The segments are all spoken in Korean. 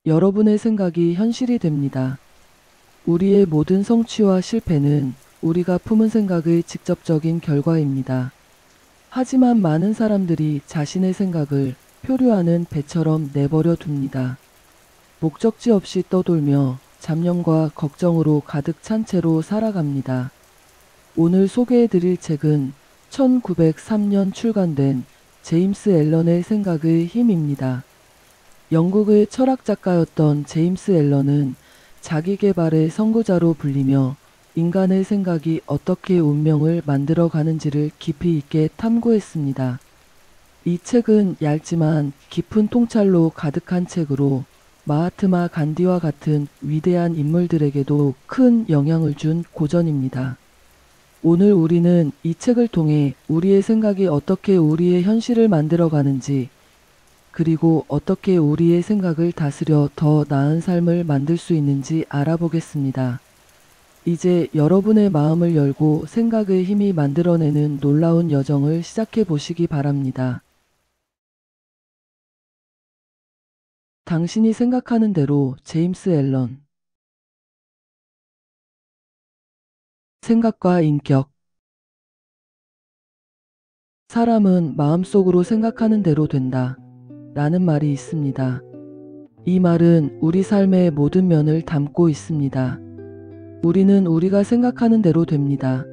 여러분의 생각이 현실이 됩니다. 우리의 모든 성취와 실패는 우리가 품은 생각의 직접적인 결과입니다. 하지만 많은 사람들이 자신의 생각을 표류하는 배처럼 내버려 둡니다. 목적지 없이 떠돌며 잡념과 걱정으로 가득 찬 채로 살아갑니다. 오늘 소개해드릴 책은 1903년 출간된 제임스 앨런의 생각의 힘입니다. 영국의 철학 작가였던 제임스 앨런은 자기계발의 선구자로 불리며 인간의 생각이 어떻게 운명을 만들어가는지를 깊이 있게 탐구했습니다. 이 책은 얇지만 깊은 통찰로 가득한 책으로 마하트마 간디와 같은 위대한 인물들에게도 큰 영향을 준 고전입니다. 오늘 우리는 이 책을 통해 우리의 생각이 어떻게 우리의 현실을 만들어가는지, 그리고 어떻게 우리의 생각을 다스려 더 나은 삶을 만들 수 있는지 알아보겠습니다. 이제 여러분의 마음을 열고 생각의 힘이 만들어내는 놀라운 여정을 시작해 보시기 바랍니다. 당신이 생각하는 대로 제임스 앨런. 생각과 인격. 사람은 마음속으로 생각하는 대로 된다. 라는 말이 있습니다. 이 말은 우리 삶의 모든 면을 담고 있습니다. 우리는 우리가 생각하는 대로 됩니다.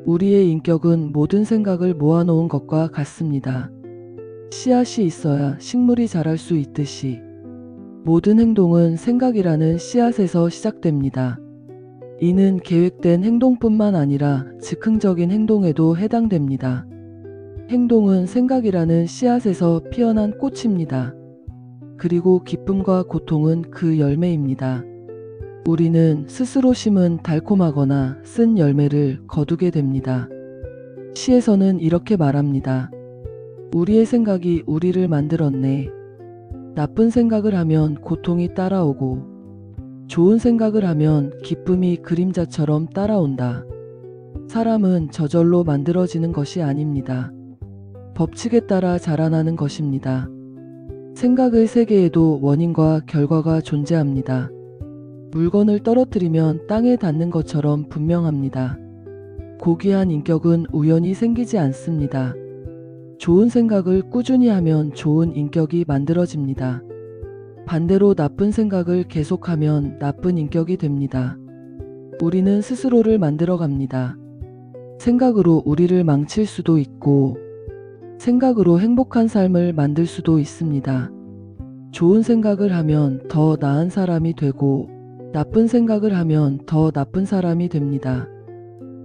우리의 인격은 모든 생각을 모아놓은 것과 같습니다. 씨앗이 있어야 식물이 자랄 수 있듯이 모든 행동은 생각이라는 씨앗에서 시작됩니다. 이는 계획된 행동뿐만 아니라 즉흥적인 행동에도 해당됩니다. 행동은 생각이라는 씨앗에서 피어난 꽃입니다. 그리고 기쁨과 고통은 그 열매입니다. 우리는 스스로 심은 달콤하거나 쓴 열매를 거두게 됩니다. 시에서는 이렇게 말합니다. 우리의 생각이 우리를 만들었네. 나쁜 생각을 하면 고통이 따라오고 좋은 생각을 하면 기쁨이 그림자처럼 따라온다. 사람은 저절로 만들어지는 것이 아닙니다. 법칙에 따라 자라나는 것입니다. 생각의 세계에도 원인과 결과가 존재합니다. 물건을 떨어뜨리면 땅에 닿는 것처럼 분명합니다. 고귀한 인격은 우연히 생기지 않습니다. 좋은 생각을 꾸준히 하면 좋은 인격이 만들어집니다. 반대로 나쁜 생각을 계속하면 나쁜 인격이 됩니다. 우리는 스스로를 만들어갑니다. 생각으로 우리를 망칠 수도 있고 생각으로 행복한 삶을 만들 수도 있습니다. 좋은 생각을 하면 더 나은 사람이 되고 나쁜 생각을 하면 더 나쁜 사람이 됩니다.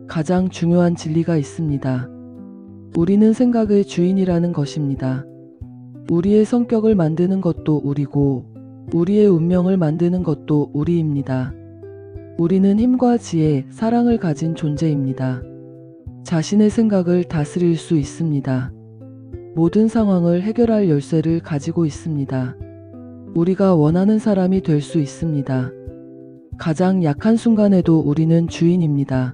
가장 중요한 진리가 있습니다. 우리는 생각의 주인이라는 것입니다. 우리의 성격을 만드는 것도 우리고 우리의 운명을 만드는 것도 우리입니다. 우리는 힘과 지혜, 사랑을 가진 존재입니다. 자신의 생각을 다스릴 수 있습니다. 모든 상황을 해결할 열쇠를 가지고 있습니다. 우리가 원하는 사람이 될 수 있습니다. 가장 약한 순간에도 우리는 주인입니다.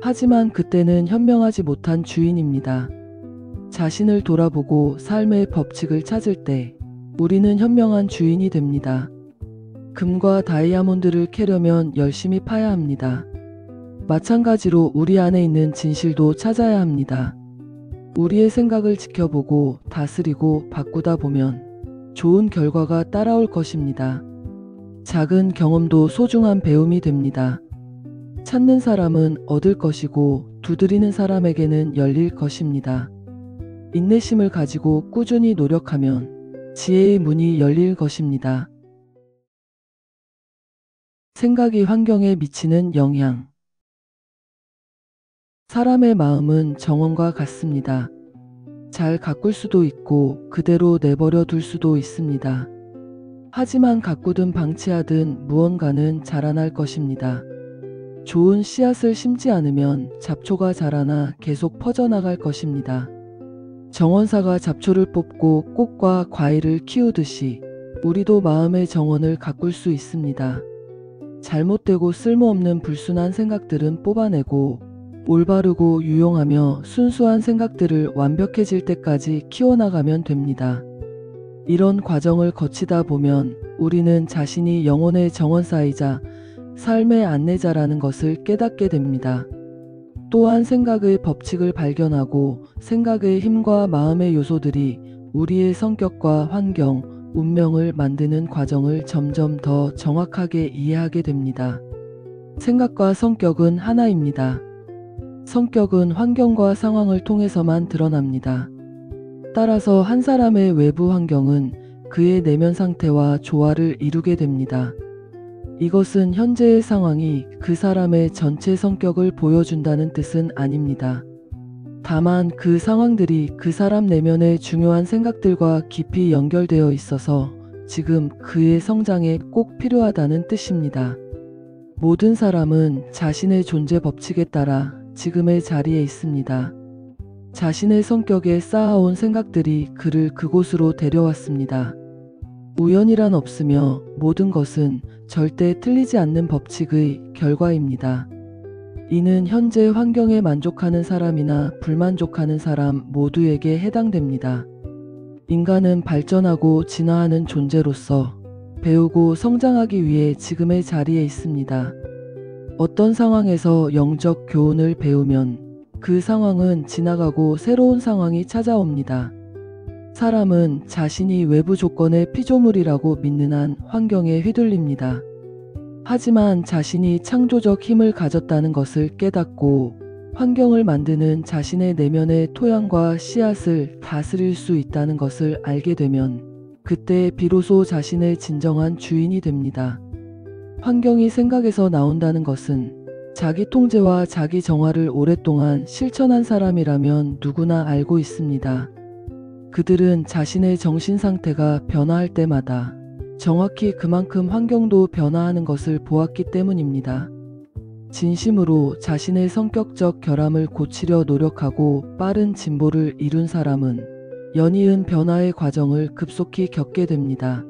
하지만 그때는 현명하지 못한 주인입니다. 자신을 돌아보고 삶의 법칙을 찾을 때 우리는 현명한 주인이 됩니다. 금과 다이아몬드를 캐려면 열심히 파야 합니다. 마찬가지로 우리 안에 있는 진실도 찾아야 합니다. 우리의 생각을 지켜보고 다스리고 바꾸다 보면 좋은 결과가 따라올 것입니다. 작은 경험도 소중한 배움이 됩니다. 찾는 사람은 얻을 것이고 두드리는 사람에게는 열릴 것입니다. 인내심을 가지고 꾸준히 노력하면 지혜의 문이 열릴 것입니다. 생각이 환경에 미치는 영향. 사람의 마음은 정원과 같습니다. 잘 가꿀 수도 있고 그대로 내버려 둘 수도 있습니다. 하지만 가꾸든 방치하든 무언가는 자라날 것입니다. 좋은 씨앗을 심지 않으면 잡초가 자라나 계속 퍼져나갈 것입니다. 정원사가 잡초를 뽑고 꽃과 과일을 키우듯이 우리도 마음의 정원을 가꿀 수 있습니다. 잘못되고 쓸모없는 불순한 생각들은 뽑아내고 올바르고 유용하며 순수한 생각들을 완벽해질 때까지 키워나가면 됩니다. 이런 과정을 거치다 보면 우리는 자신이 영혼의 정원사이자 삶의 안내자라는 것을 깨닫게 됩니다. 또한 생각의 법칙을 발견하고 생각의 힘과 마음의 요소들이 우리의 성격과 환경, 운명을 만드는 과정을 점점 더 정확하게 이해하게 됩니다. 생각과 성격은 하나입니다. 성격은 환경과 상황을 통해서만 드러납니다. 따라서 한 사람의 외부 환경은 그의 내면 상태와 조화를 이루게 됩니다. 이것은 현재의 상황이 그 사람의 전체 성격을 보여준다는 뜻은 아닙니다. 다만 그 상황들이 그 사람 내면의 중요한 생각들과 깊이 연결되어 있어서 지금 그의 성장에 꼭 필요하다는 뜻입니다. 모든 사람은 자신의 존재 법칙에 따라 지금의 자리에 있습니다. 자신의 성격에 쌓아온 생각들이 그를 그곳으로 데려왔습니다. 우연이란 없으며 모든 것은 절대 틀리지 않는 법칙의 결과입니다. 이는 현재 환경에 만족하는 사람이나 불만족하는 사람 모두에게 해당됩니다. 인간은 발전하고 진화하는 존재로서 배우고 성장하기 위해 지금의 자리에 있습니다. 어떤 상황에서 영적 교훈을 배우면 그 상황은 지나가고 새로운 상황이 찾아옵니다. 사람은 자신이 외부 조건의 피조물이라고 믿는 한 환경에 휘둘립니다. 하지만 자신이 창조적 힘을 가졌다는 것을 깨닫고 환경을 만드는 자신의 내면의 토양과 씨앗을 다스릴 수 있다는 것을 알게 되면 그때 비로소 자신의 진정한 주인이 됩니다. 환경이 생각에서 나온다는 것은 자기 통제와 자기 정화를 오랫동안 실천한 사람이라면 누구나 알고 있습니다. 그들은 자신의 정신 상태가 변화할 때마다 정확히 그만큼 환경도 변화하는 것을 보았기 때문입니다. 진심으로 자신의 성격적 결함을 고치려 노력하고 빠른 진보를 이룬 사람은 연이은 변화의 과정을 급속히 겪게 됩니다.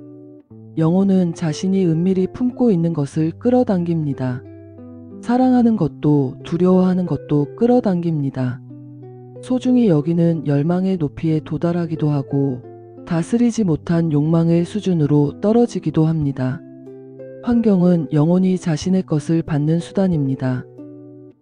영혼은 자신이 은밀히 품고 있는 것을 끌어당깁니다. 사랑하는 것도 두려워하는 것도 끌어당깁니다. 소중히 여기는 열망의 높이에 도달하기도 하고 다스리지 못한 욕망의 수준으로 떨어지기도 합니다. 환경은 영혼이 자신의 것을 받는 수단입니다.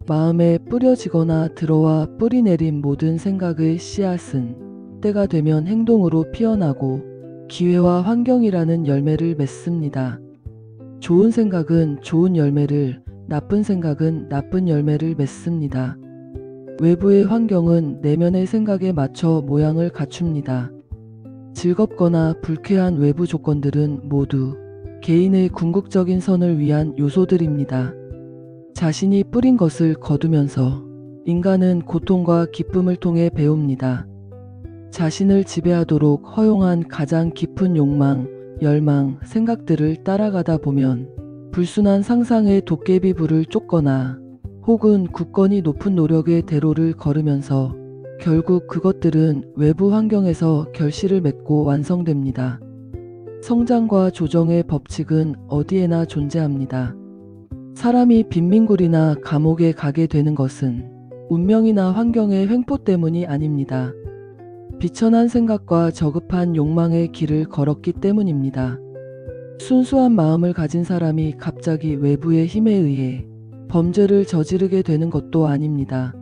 마음에 뿌려지거나 들어와 뿌리내린 모든 생각의 씨앗은 때가 되면 행동으로 피어나고 기회와 환경이라는 열매를 맺습니다. 좋은 생각은 좋은 열매를, 나쁜 생각은 나쁜 열매를 맺습니다. 외부의 환경은 내면의 생각에 맞춰 모양을 갖춥니다. 즐겁거나 불쾌한 외부 조건들은 모두 개인의 궁극적인 선을 위한 요소들입니다. 자신이 뿌린 것을 거두면서 인간은 고통과 기쁨을 통해 배웁니다. 자신을 지배하도록 허용한 가장 깊은 욕망, 열망, 생각들을 따라가다 보면 불순한 상상의 도깨비 불을 쫓거나 혹은 굳건히 높은 노력의 대로를 걸으면서 결국 그것들은 외부 환경에서 결실을 맺고 완성됩니다. 성장과 조정의 법칙은 어디에나 존재합니다. 사람이 빈민굴이나 감옥에 가게 되는 것은 운명이나 환경의 횡포 때문이 아닙니다. 비천한 생각과 저급한 욕망의 길을 걸었기 때문입니다. 순수한 마음을 가진 사람이 갑자기 외부의 힘에 의해 범죄를 저지르게 되는 것도 아닙니다.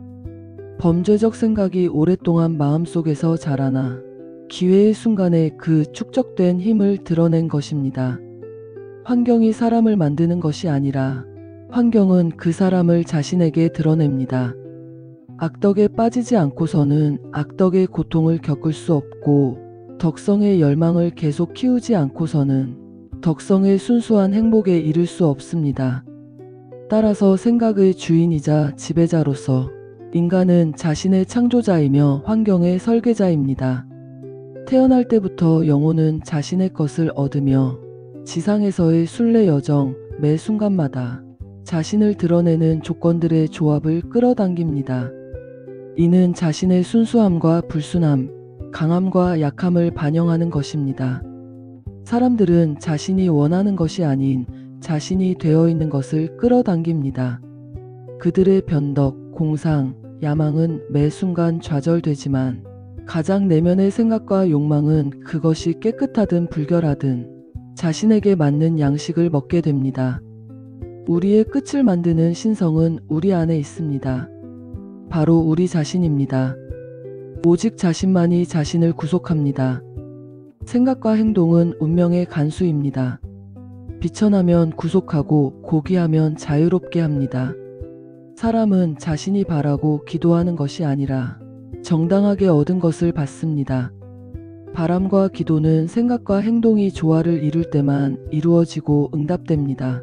범죄적 생각이 오랫동안 마음속에서 자라나 기회의 순간에 그 축적된 힘을 드러낸 것입니다. 환경이 사람을 만드는 것이 아니라 환경은 그 사람을 자신에게 드러냅니다. 악덕에 빠지지 않고서는 악덕의 고통을 겪을 수 없고 덕성의 열망을 계속 키우지 않고서는 덕성의 순수한 행복에 이를 수 없습니다. 따라서 생각의 주인이자 지배자로서 인간은 자신의 창조자이며 환경의 설계자입니다. 태어날 때부터 영혼은 자신의 것을 얻으며 지상에서의 순례 여정 매 순간마다 자신을 드러내는 조건들의 조합을 끌어당깁니다. 이는 자신의 순수함과 불순함, 강함과 약함을 반영하는 것입니다. 사람들은 자신이 원하는 것이 아닌 자신이 되어 있는 것을 끌어당깁니다. 그들의 변덕, 공상, 야망은 매 순간 좌절되지만 가장 내면의 생각과 욕망은 그것이 깨끗하든 불결하든 자신에게 맞는 양식을 먹게 됩니다. 우리의 끝을 만드는 신성은 우리 안에 있습니다. 바로 우리 자신입니다. 오직 자신만이 자신을 구속합니다. 생각과 행동은 운명의 간수입니다. 비천하면 구속하고 고귀하면 자유롭게 합니다. 사람은 자신이 바라고 기도하는 것이 아니라 정당하게 얻은 것을 받습니다. 바람과 기도는 생각과 행동이 조화를 이룰 때만 이루어지고 응답됩니다.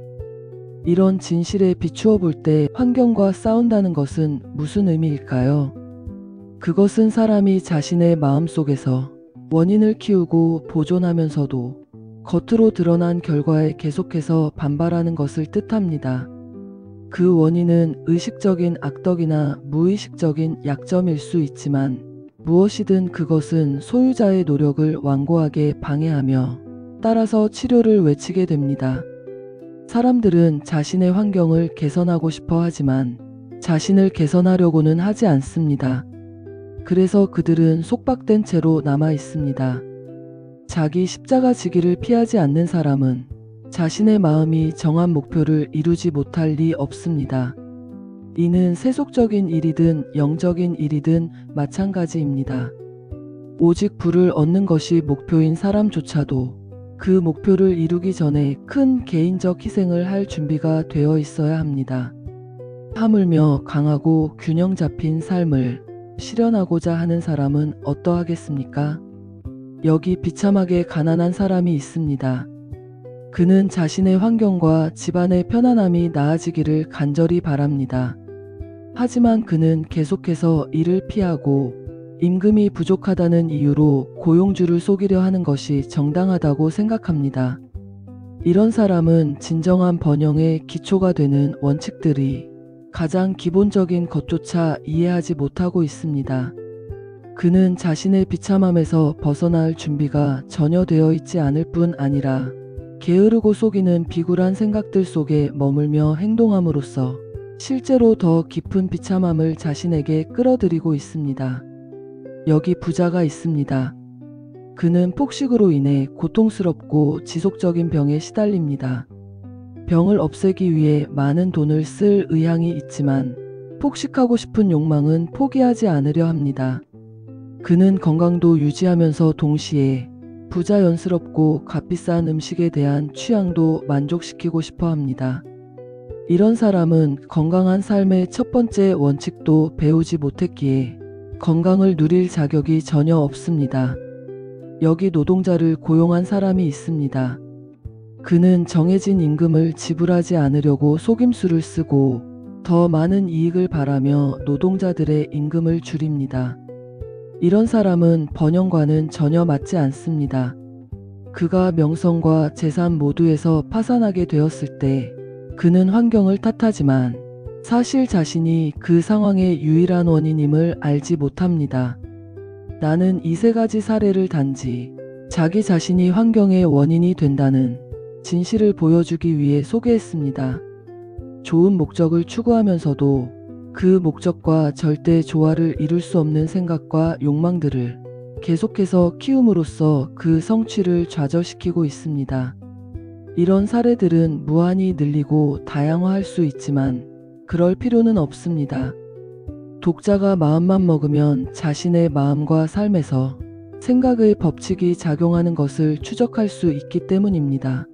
이런 진실에 비추어 볼 때 환경과 싸운다는 것은 무슨 의미일까요? 그것은 사람이 자신의 마음속에서 원인을 키우고 보존하면서도 겉으로 드러난 결과에 계속해서 반발하는 것을 뜻합니다. 그 원인은 의식적인 악덕이나 무의식적인 약점일 수 있지만 무엇이든 그것은 소유자의 노력을 완고하게 방해하며 따라서 치료를 외치게 됩니다. 사람들은 자신의 환경을 개선하고 싶어 하지만 자신을 개선하려고는 하지 않습니다. 그래서 그들은 속박된 채로 남아 있습니다. 자기 십자가 지기를 피하지 않는 사람은 자신의 마음이 정한 목표를 이루지 못할 리 없습니다. 이는 세속적인 일이든 영적인 일이든 마찬가지입니다. 오직 부를 얻는 것이 목표인 사람조차도 그 목표를 이루기 전에 큰 개인적 희생을 할 준비가 되어 있어야 합니다. 하물며 강하고 균형 잡힌 삶을 실현하고자 하는 사람은 어떠하겠습니까? 여기 비참하게 가난한 사람이 있습니다. 그는 자신의 환경과 집안의 편안함이 나아지기를 간절히 바랍니다. 하지만 그는 계속해서 이를 피하고 임금이 부족하다는 이유로 고용주를 속이려 하는 것이 정당하다고 생각합니다. 이런 사람은 진정한 번영의 기초가 되는 원칙들이 가장 기본적인 것조차 이해하지 못하고 있습니다. 그는 자신의 비참함에서 벗어날 준비가 전혀 되어 있지 않을 뿐 아니라 게으르고 속이는 비굴한 생각들 속에 머물며 행동함으로써 실제로 더 깊은 비참함을 자신에게 끌어들이고 있습니다. 여기 부자가 있습니다. 그는 폭식으로 인해 고통스럽고 지속적인 병에 시달립니다. 병을 없애기 위해 많은 돈을 쓸 의향이 있지만 폭식하고 싶은 욕망은 포기하지 않으려 합니다. 그는 건강도 유지하면서 동시에 부자연스럽고 값비싼 음식에 대한 취향도 만족시키고 싶어 합니다. 이런 사람은 건강한 삶의 첫 번째 원칙도 배우지 못했기에 건강을 누릴 자격이 전혀 없습니다. 여기 노동자를 고용한 사람이 있습니다. 그는 정해진 임금을 지불하지 않으려고 속임수를 쓰고 더 많은 이익을 바라며 노동자들의 임금을 줄입니다. 이런 사람은 번영과는 전혀 맞지 않습니다. 그가 명성과 재산 모두에서 파산하게 되었을 때 그는 환경을 탓하지만 사실 자신이 그 상황의 유일한 원인임을 알지 못합니다. 나는 이 세 가지 사례를 단지 자기 자신이 환경의 원인이 된다는 진실을 보여주기 위해 소개했습니다. 좋은 목적을 추구하면서도 그 목적과 절대 조화를 이룰 수 없는 생각과 욕망들을 계속해서 키움으로써 그 성취를 좌절시키고 있습니다. 이런 사례들은 무한히 늘리고 다양화할 수 있지만 그럴 필요는 없습니다. 독자가 마음만 먹으면 자신의 마음과 삶에서 생각의 법칙이 작용하는 것을 추적할 수 있기 때문입니다.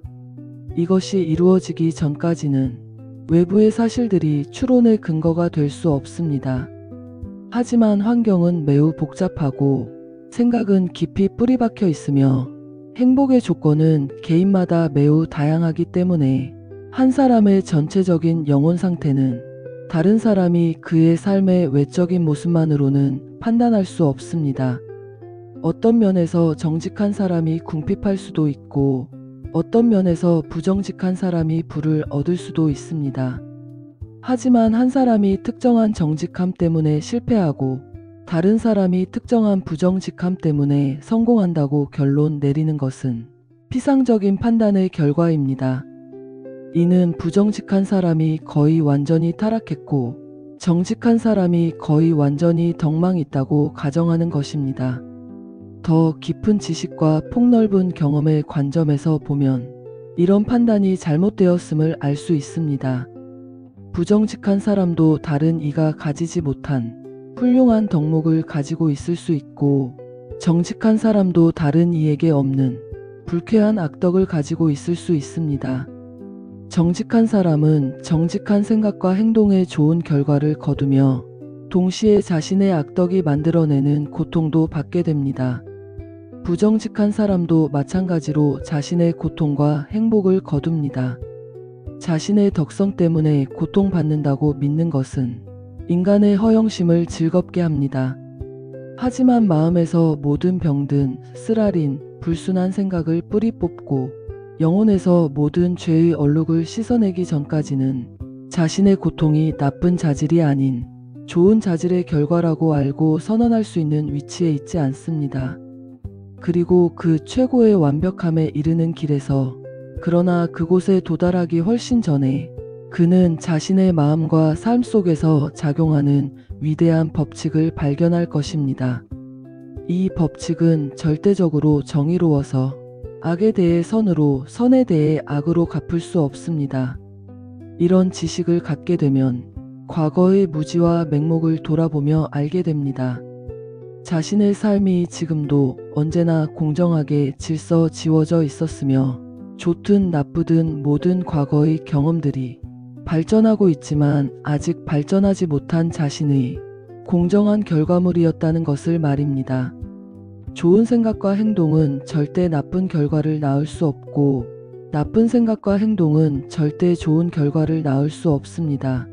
이것이 이루어지기 전까지는 외부의 사실들이 추론의 근거가 될 수 없습니다. 하지만 환경은 매우 복잡하고 생각은 깊이 뿌리박혀 있으며 행복의 조건은 개인마다 매우 다양하기 때문에 한 사람의 전체적인 영혼 상태는 다른 사람이 그의 삶의 외적인 모습만으로는 판단할 수 없습니다. 어떤 면에서 정직한 사람이 궁핍할 수도 있고 어떤 면에서 부정직한 사람이 부를 얻을 수도 있습니다. 하지만 한 사람이 특정한 정직함 때문에 실패하고 다른 사람이 특정한 부정직함 때문에 성공한다고 결론 내리는 것은 피상적인 판단의 결과입니다. 이는 부정직한 사람이 거의 완전히 타락했고 정직한 사람이 거의 완전히 덕망 있다고 가정하는 것입니다. 더 깊은 지식과 폭넓은 경험의 관점에서 보면 이런 판단이 잘못되었음을 알 수 있습니다. 부정직한 사람도 다른 이가 가지지 못한 훌륭한 덕목을 가지고 있을 수 있고, 정직한 사람도 다른 이에게 없는 불쾌한 악덕을 가지고 있을 수 있습니다. 정직한 사람은 정직한 생각과 행동에 좋은 결과를 거두며 동시에 자신의 악덕이 만들어내는 고통도 받게 됩니다. 부정직한 사람도 마찬가지로 자신의 고통과 행복을 거둡니다. 자신의 덕성 때문에 고통받는다고 믿는 것은 인간의 허영심을 즐겁게 합니다. 하지만 마음에서 모든 병든 쓰라린 불순한 생각을 뿌리 뽑고 영혼에서 모든 죄의 얼룩을 씻어내기 전까지는 자신의 고통이 나쁜 자질이 아닌 좋은 자질의 결과라고 알고 선언할 수 있는 위치에 있지 않습니다. 그리고 그 최고의 완벽함에 이르는 길에서, 그러나 그곳에 도달하기 훨씬 전에 그는 자신의 마음과 삶 속에서 작용하는 위대한 법칙을 발견할 것입니다. 이 법칙은 절대적으로 정의로워서 악에 대해 선으로, 선에 대해 악으로 갚을 수 없습니다. 이런 지식을 갖게 되면 과거의 무지와 맹목을 돌아보며 알게 됩니다. 자신의 삶이 지금도 언제나 공정하게 질서 지워져 있었으며, 좋든 나쁘든 모든 과거의 경험들이 발전하고 있지만 아직 발전하지 못한 자신의 공정한 결과물이었다는 것을 말입니다. 좋은 생각과 행동은 절대 나쁜 결과를 낳을 수 없고, 나쁜 생각과 행동은 절대 좋은 결과를 낳을 수 없습니다.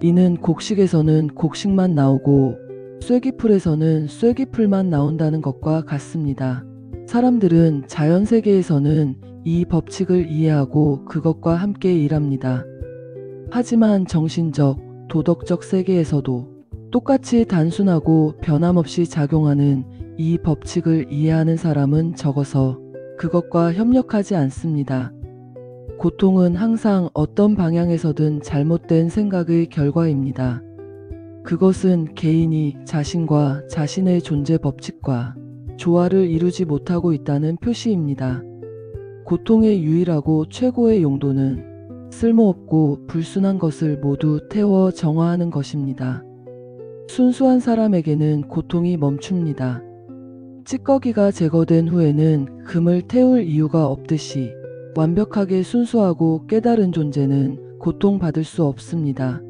이는 곡식에서는 곡식만 나오고 쐐기풀에서는 쐐기풀만 나온다는 것과 같습니다. 사람들은 자연세계에서는 이 법칙을 이해하고 그것과 함께 일합니다. 하지만 정신적, 도덕적 세계에서도 똑같이 단순하고 변함없이 작용하는 이 법칙을 이해하는 사람은 적어서 그것과 협력하지 않습니다. 고통은 항상 어떤 방향에서든 잘못된 생각의 결과입니다. 그것은 개인이 자신과 자신의 존재 법칙과 조화를 이루지 못하고 있다는 표시입니다. 고통의 유일하고 최고의 용도는 쓸모없고 불순한 것을 모두 태워 정화하는 것입니다. 순수한 사람에게는 고통이 멈춥니다. 찌꺼기가 제거된 후에는 금을 태울 이유가 없듯이 완벽하게 순수하고 깨달은 존재는 고통받을 수 없습니다.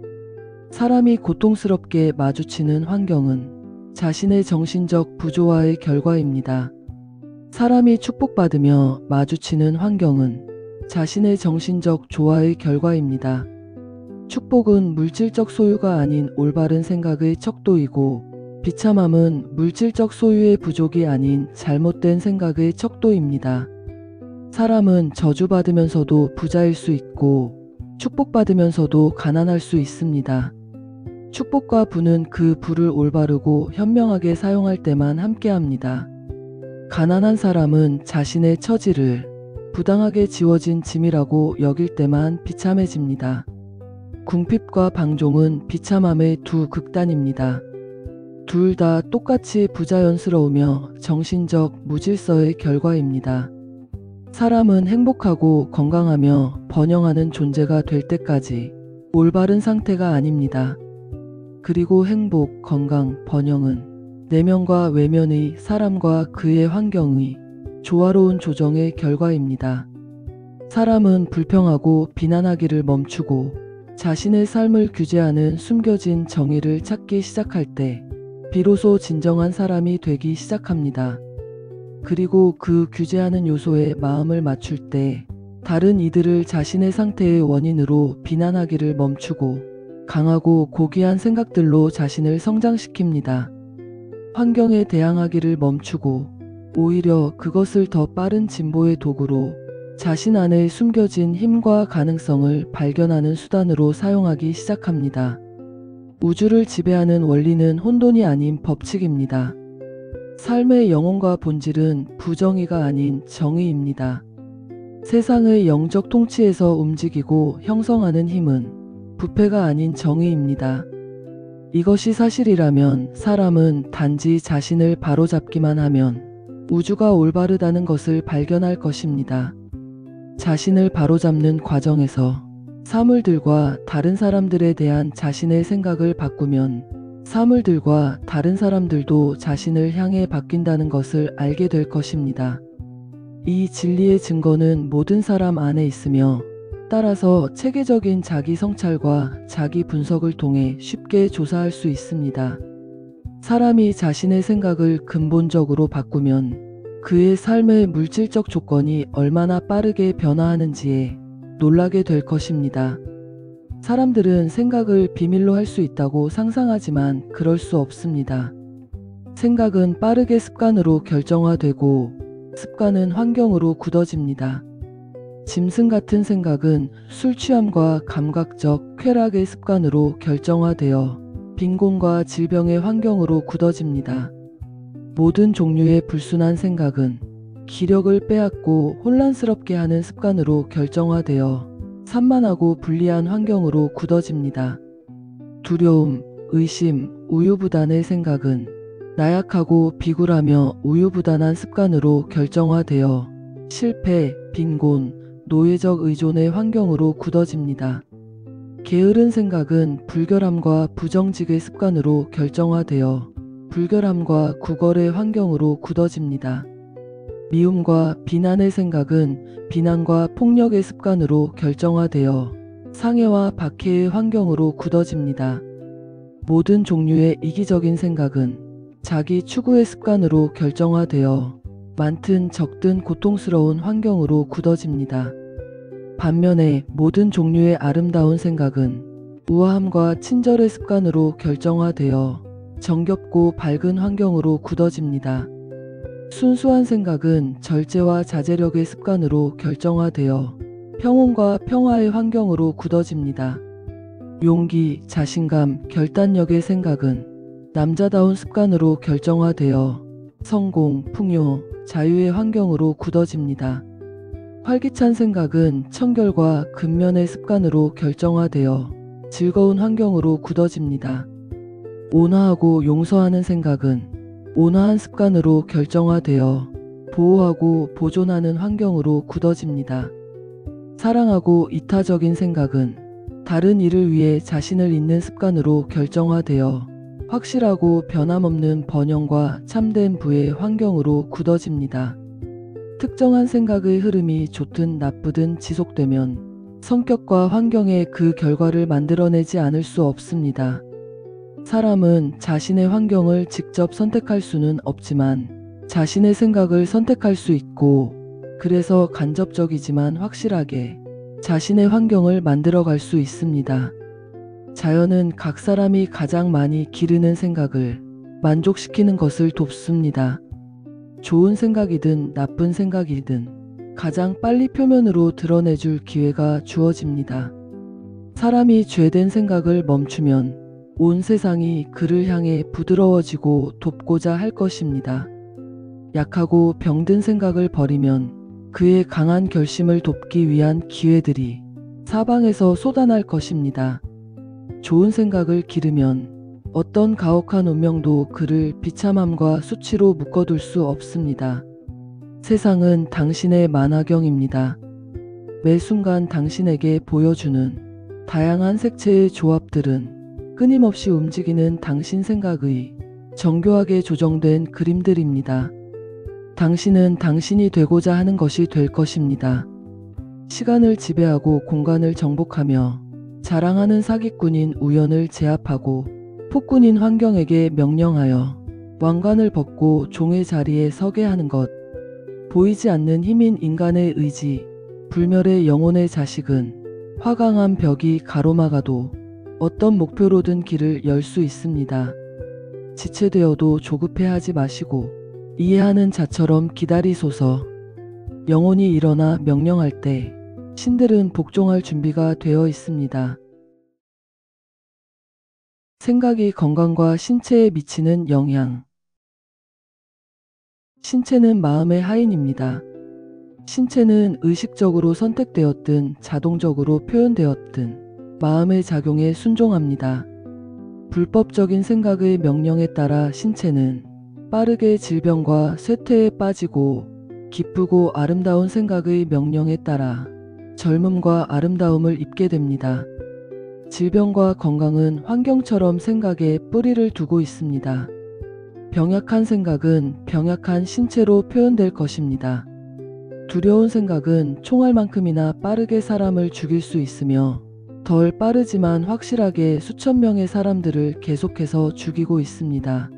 사람이 고통스럽게 마주치는 환경은 자신의 정신적 부조화의 결과입니다. 사람이 축복받으며 마주치는 환경은 자신의 정신적 조화의 결과입니다. 축복은 물질적 소유가 아닌 올바른 생각의 척도이고, 비참함은 물질적 소유의 부족이 아닌 잘못된 생각의 척도입니다. 사람은 저주받으면서도 부자일 수 있고, 축복받으면서도 가난할 수 있습니다. 축복과 부는 그 부를 올바르고 현명하게 사용할 때만 함께합니다. 가난한 사람은 자신의 처지를 부당하게 지워진 짐이라고 여길 때만 비참해집니다. 궁핍과 방종은 비참함의 두 극단입니다. 둘 다 똑같이 부자연스러우며 정신적 무질서의 결과입니다. 사람은 행복하고 건강하며 번영하는 존재가 될 때까지 올바른 상태가 아닙니다. 그리고 행복, 건강, 번영은 내면과 외면의 사람과 그의 환경의 조화로운 조정의 결과입니다. 사람은 불평하고 비난하기를 멈추고 자신의 삶을 규제하는 숨겨진 정의를 찾기 시작할 때 비로소 진정한 사람이 되기 시작합니다. 그리고 그 규제하는 요소에 마음을 맞출 때 다른 이들을 자신의 상태의 원인으로 비난하기를 멈추고 강하고 고귀한 생각들로 자신을 성장시킵니다. 환경에 대항하기를 멈추고 오히려 그것을 더 빠른 진보의 도구로 자신 안에 숨겨진 힘과 가능성을 발견하는 수단으로 사용하기 시작합니다. 우주를 지배하는 원리는 혼돈이 아닌 법칙입니다. 삶의 영혼과 본질은 부정의가 아닌 정의입니다. 세상의 영적 통치에서 움직이고 형성하는 힘은 부패가 아닌 정의입니다. 이것이 사실이라면 사람은 단지 자신을 바로잡기만 하면 우주가 올바르다는 것을 발견할 것입니다. 자신을 바로잡는 과정에서 사물들과 다른 사람들에 대한 자신의 생각을 바꾸면 사물들과 다른 사람들도 자신을 향해 바뀐다는 것을 알게 될 것입니다. 이 진리의 증거는 모든 사람 안에 있으며 따라서 체계적인 자기 성찰과 자기 분석을 통해 쉽게 조사할 수 있습니다. 사람이 자신의 생각을 근본적으로 바꾸면 그의 삶의 물질적 조건이 얼마나 빠르게 변화하는지에 놀라게 될 것입니다. 사람들은 생각을 비밀로 할 수 있다고 상상하지만 그럴 수 없습니다. 생각은 빠르게 습관으로 결정화되고 습관은 환경으로 굳어집니다. 짐승 같은 생각은 술 취함과 감각적 쾌락의 습관으로 결정화되어 빈곤과 질병의 환경으로 굳어집니다. 모든 종류의 불순한 생각은 기력을 빼앗고 혼란스럽게 하는 습관으로 결정화되어 산만하고 불리한 환경으로 굳어집니다. 두려움, 의심, 우유부단의 생각은 나약하고 비굴하며 우유부단한 습관으로 결정화되어 실패, 빈곤, 노예적 의존의 환경으로 굳어집니다. 게으른 생각은 불결함과 부정직의 습관으로 결정화되어 불결함과 구걸의 환경으로 굳어집니다. 미움과 비난의 생각은 비난과 폭력의 습관으로 결정화되어 상해와 박해의 환경으로 굳어집니다. 모든 종류의 이기적인 생각은 자기 추구의 습관으로 결정화되어 많든 적든 고통스러운 환경으로 굳어집니다. 반면에 모든 종류의 아름다운 생각은 우아함과 친절의 습관으로 결정화되어 정겹고 밝은 환경으로 굳어집니다. 순수한 생각은 절제와 자제력의 습관으로 결정화되어 평온과 평화의 환경으로 굳어집니다. 용기, 자신감, 결단력의 생각은 남자다운 습관으로 결정화되어 성공, 풍요, 자유의 환경으로 굳어집니다. 활기찬 생각은 청결과 근면의 습관으로 결정화되어 즐거운 환경으로 굳어집니다. 온화하고 용서하는 생각은 온화한 습관으로 결정화되어 보호하고 보존하는 환경으로 굳어집니다. 사랑하고 이타적인 생각은 다른 이를 위해 자신을 잇는 습관으로 결정화되어 확실하고 변함없는 번영과 참된 부의 환경으로 굳어집니다. 특정한 생각의 흐름이 좋든 나쁘든 지속되면 성격과 환경에 그 결과를 만들어내지 않을 수 없습니다. 사람은 자신의 환경을 직접 선택할 수는 없지만 자신의 생각을 선택할 수 있고 그래서 간접적이지만 확실하게 자신의 환경을 만들어갈 수 있습니다. 자연은 각 사람이 가장 많이 기르는 생각을 만족시키는 것을 돕습니다. 좋은 생각이든 나쁜 생각이든 가장 빨리 표면으로 드러내줄 기회가 주어집니다. 사람이 죄된 생각을 멈추면 온 세상이 그를 향해 부드러워지고 돕고자 할 것입니다. 약하고 병든 생각을 버리면 그의 강한 결심을 돕기 위한 기회들이 사방에서 쏟아날 것입니다. 좋은 생각을 기르면 어떤 가혹한 운명도 그를 비참함과 수치로 묶어둘 수 없습니다. 세상은 당신의 만화경입니다. 매 순간 당신에게 보여주는 다양한 색채의 조합들은 끊임없이 움직이는 당신 생각의 정교하게 조정된 그림들입니다. 당신은 당신이 되고자 하는 것이 될 것입니다. 시간을 지배하고 공간을 정복하며 자랑하는 사기꾼인 우연을 제압하고 폭군인 환경에게 명령하여 왕관을 벗고 종의 자리에 서게 하는 것. 보이지 않는 힘인 인간의 의지, 불멸의 영혼의 자식은 화강한 벽이 가로막아도 어떤 목표로든 길을 열 수 있습니다. 지체되어도 조급해하지 마시고 이해하는 자처럼 기다리소서. 영혼이 일어나 명령할 때 신들은 복종할 준비가 되어 있습니다. 생각이 건강과 신체에 미치는 영향. 신체는 마음의 하인입니다. 신체는 의식적으로 선택되었든 자동적으로 표현되었든 마음의 작용에 순종합니다. 불법적인 생각의 명령에 따라 신체는 빠르게 질병과 쇠퇴에 빠지고, 기쁘고 아름다운 생각의 명령에 따라 젊음과 아름다움을 입게 됩니다. 질병과 건강은 환경처럼 생각에 뿌리를 두고 있습니다. 병약한 생각은 병약한 신체로 표현될 것입니다. 두려운 생각은 총알만큼이나 빠르게 사람을 죽일 수 있으며, 덜 빠르지만 확실하게 수천 명의 사람들을 계속해서 죽이고 있습니다.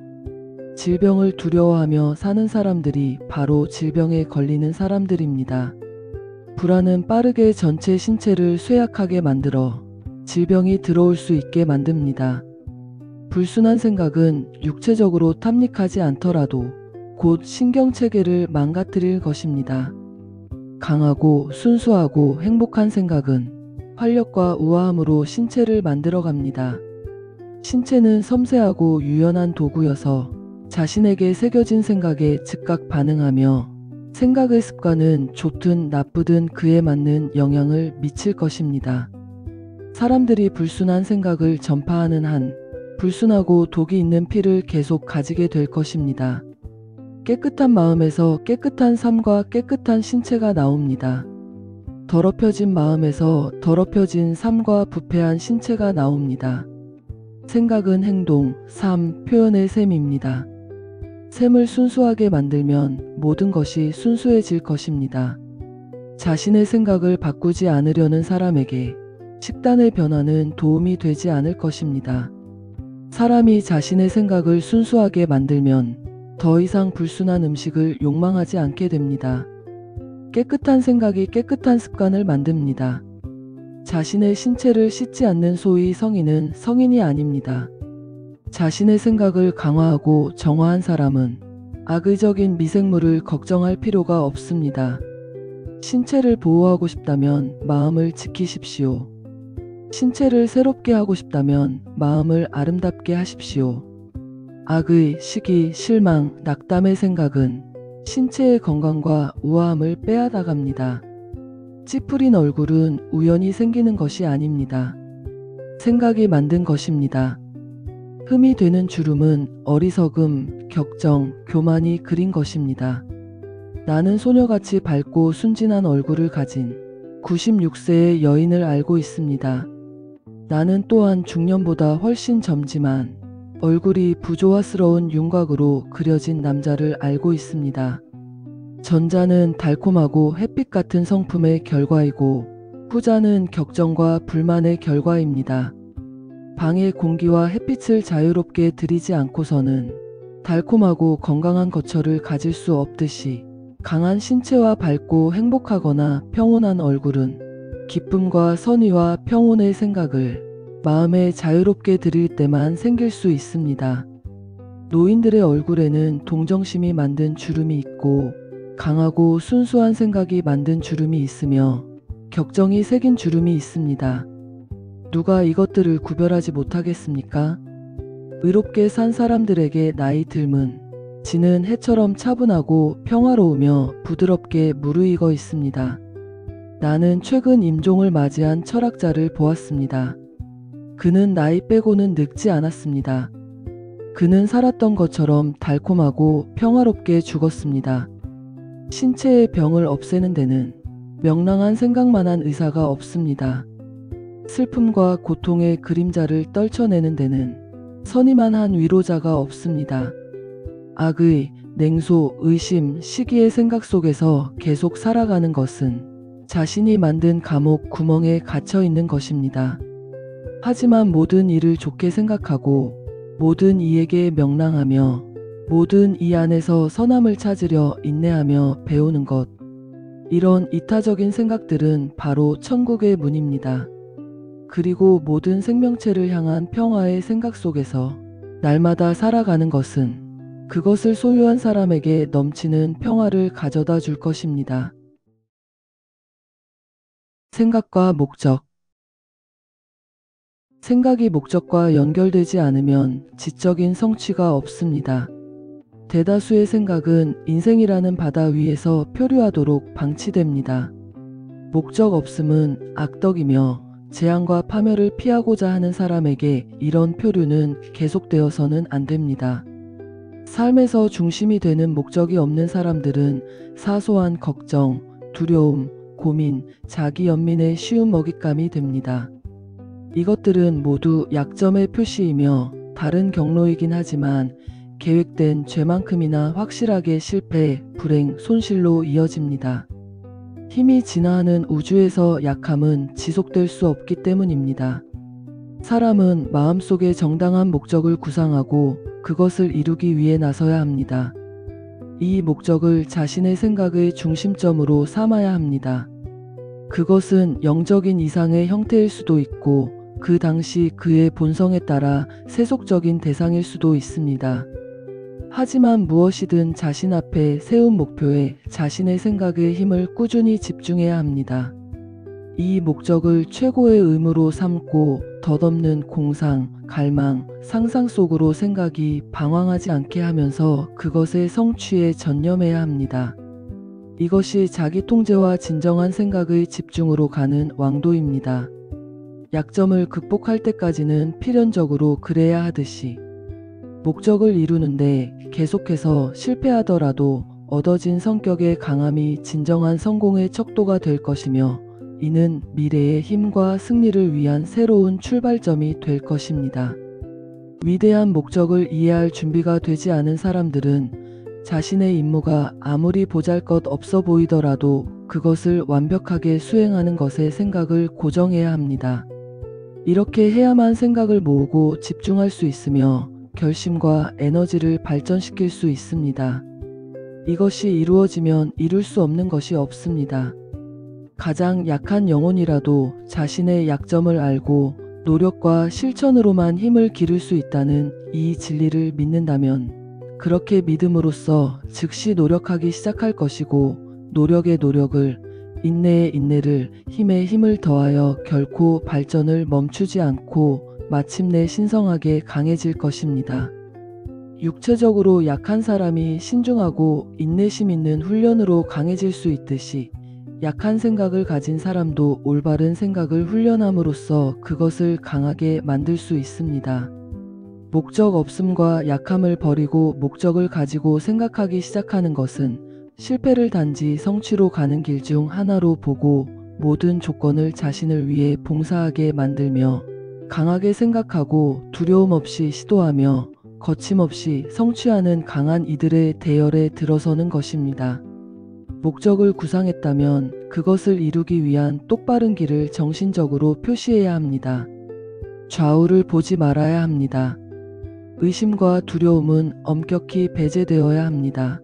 질병을 두려워하며 사는 사람들이 바로 질병에 걸리는 사람들입니다. 불안은 빠르게 전체 신체를 쇠약하게 만들어 질병이 들어올 수 있게 만듭니다. 불순한 생각은 육체적으로 탐닉하지 않더라도 곧 신경체계를 망가뜨릴 것입니다. 강하고 순수하고 행복한 생각은 활력과 우아함으로 신체를 만들어갑니다. 신체는 섬세하고 유연한 도구여서 자신에게 새겨진 생각에 즉각 반응하며, 생각의 습관은 좋든 나쁘든 그에 맞는 영향을 미칠 것입니다. 사람들이 불순한 생각을 전파하는 한 불순하고 독이 있는 피를 계속 가지게 될 것입니다. 깨끗한 마음에서 깨끗한 삶과 깨끗한 신체가 나옵니다. 더럽혀진 마음에서 더럽혀진 삶과 부패한 신체가 나옵니다. 생각은 행동, 삶, 표현의 셈입니다. 셈을 순수하게 만들면 모든 것이 순수해질 것입니다. 자신의 생각을 바꾸지 않으려는 사람에게 식단의 변화는 도움이 되지 않을 것입니다. 사람이 자신의 생각을 순수하게 만들면 더 이상 불순한 음식을 욕망하지 않게 됩니다. 깨끗한 생각이 깨끗한 습관을 만듭니다. 자신의 신체를 씻지 않는 소위 성인은 성인이 아닙니다. 자신의 생각을 강화하고 정화한 사람은 악의적인 미생물을 걱정할 필요가 없습니다. 신체를 보호하고 싶다면 마음을 지키십시오. 신체를 새롭게 하고 싶다면 마음을 아름답게 하십시오. 악의, 시기, 실망, 낙담의 생각은 신체의 건강과 우아함을 빼앗아갑니다. 찌푸린 얼굴은 우연히 생기는 것이 아닙니다. 생각이 만든 것입니다. 흠이 되는 주름은 어리석음, 격정, 교만이 그린 것입니다. 나는 소녀같이 밝고 순진한 얼굴을 가진 96세의 여인을 알고 있습니다. 나는 또한 중년보다 훨씬 젊지만 얼굴이 부조화스러운 윤곽으로 그려진 남자를 알고 있습니다. 전자는 달콤하고 햇빛 같은 성품의 결과이고, 후자는 격정과 불만의 결과입니다. 방의 공기와 햇빛을 자유롭게 들이지 않고서는 달콤하고 건강한 거처를 가질 수 없듯이, 강한 신체와 밝고 행복하거나 평온한 얼굴은 기쁨과 선의와 평온의 생각을 마음에 자유롭게 들일 때만 생길 수 있습니다. 노인들의 얼굴에는 동정심이 만든 주름이 있고, 강하고 순수한 생각이 만든 주름이 있으며, 격정이 새긴 주름이 있습니다. 누가 이것들을 구별하지 못하겠습니까? 의롭게 산 사람들에게 나이 듦은 지는 해처럼 차분하고 평화로우며 부드럽게 무르익어 있습니다. 나는 최근 임종을 맞이한 철학자를 보았습니다. 그는 나이 빼고는 늙지 않았습니다. 그는 살았던 것처럼 달콤하고 평화롭게 죽었습니다. 신체의 병을 없애는 데는 명랑한 생각만한 의사가 없습니다. 슬픔과 고통의 그림자를 떨쳐내는 데는 선의만한 위로자가 없습니다. 악의, 냉소, 의심, 시기의 생각 속에서 계속 살아가는 것은 자신이 만든 감옥 구멍에 갇혀 있는 것입니다. 하지만 모든 일을 좋게 생각하고 모든 이에게 명랑하며 모든 이 안에서 선함을 찾으려 인내하며 배우는 것, 이런 이타적인 생각들은 바로 천국의 문입니다. 그리고 모든 생명체를 향한 평화의 생각 속에서 날마다 살아가는 것은 그것을 소유한 사람에게 넘치는 평화를 가져다 줄 것입니다. 생각과 목적. 생각이 목적과 연결되지 않으면 지적인 성취가 없습니다. 대다수의 생각은 인생이라는 바다 위에서 표류하도록 방치됩니다. 목적 없음은 악덕이며 재앙과 파멸을 피하고자 하는 사람에게 이런 표류는 계속되어서는 안 됩니다. 삶에서 중심이 되는 목적이 없는 사람들은 사소한 걱정, 두려움, 고민, 자기 연민에 쉬운 먹잇감이 됩니다. 이것들은 모두 약점의 표시이며 다른 경로이긴 하지만 계획된 죄만큼이나 확실하게 실패, 불행, 손실로 이어집니다. 힘이 진화하는 우주에서 약함은 지속될 수 없기 때문입니다. 사람은 마음속에 정당한 목적을 구상하고 그것을 이루기 위해 나서야 합니다. 이 목적을 자신의 생각의 중심점으로 삼아야 합니다. 그것은 영적인 이상의 형태일 수도 있고 그 당시 그의 본성에 따라 세속적인 대상일 수도 있습니다. 하지만 무엇이든 자신 앞에 세운 목표에 자신의 생각의 힘을 꾸준히 집중해야 합니다. 이 목적을 최고의 의무로 삼고 덧없는 공상, 갈망, 상상 속으로 생각이 방황하지 않게 하면서 그것의 성취에 전념해야 합니다. 이것이 자기 통제와 진정한 생각의 집중으로 가는 왕도입니다. 약점을 극복할 때까지는 필연적으로 그래야 하듯이 목적을 이루는데 계속해서 실패하더라도 얻어진 성격의 강함이 진정한 성공의 척도가 될 것이며 이는 미래의 힘과 승리를 위한 새로운 출발점이 될 것입니다. 위대한 목적을 이해할 준비가 되지 않은 사람들은 자신의 임무가 아무리 보잘것 없어 보이더라도 그것을 완벽하게 수행하는 것에 생각을 고정해야 합니다. 이렇게 해야만 생각을 모으고 집중할 수 있으며 결심과 에너지를 발전시킬 수 있습니다. 이것이 이루어지면 이룰 수 없는 것이 없습니다. 가장 약한 영혼이라도 자신의 약점을 알고 노력과 실천으로만 힘을 기를 수 있다는 이 진리를 믿는다면 그렇게 믿음으로써 즉시 노력하기 시작할 것이고 노력의 노력을, 인내의 인내를, 힘에 힘을 더하여 결코 발전을 멈추지 않고 마침내 신성하게 강해질 것입니다. 육체적으로 약한 사람이 신중하고 인내심 있는 훈련으로 강해질 수 있듯이 약한 생각을 가진 사람도 올바른 생각을 훈련함으로써 그것을 강하게 만들 수 있습니다. 목적 없음과 약함을 버리고 목적을 가지고 생각하기 시작하는 것은 실패를 단지 성취로 가는 길 중 하나로 보고 모든 조건을 자신을 위해 봉사하게 만들며 강하게 생각하고 두려움 없이 시도하며 거침없이 성취하는 강한 이들의 대열에 들어서는 것입니다. 목적을 구상했다면 그것을 이루기 위한 똑바른 길을 정신적으로 표시해야 합니다. 좌우를 보지 말아야 합니다. 의심과 두려움은 엄격히 배제되어야 합니다.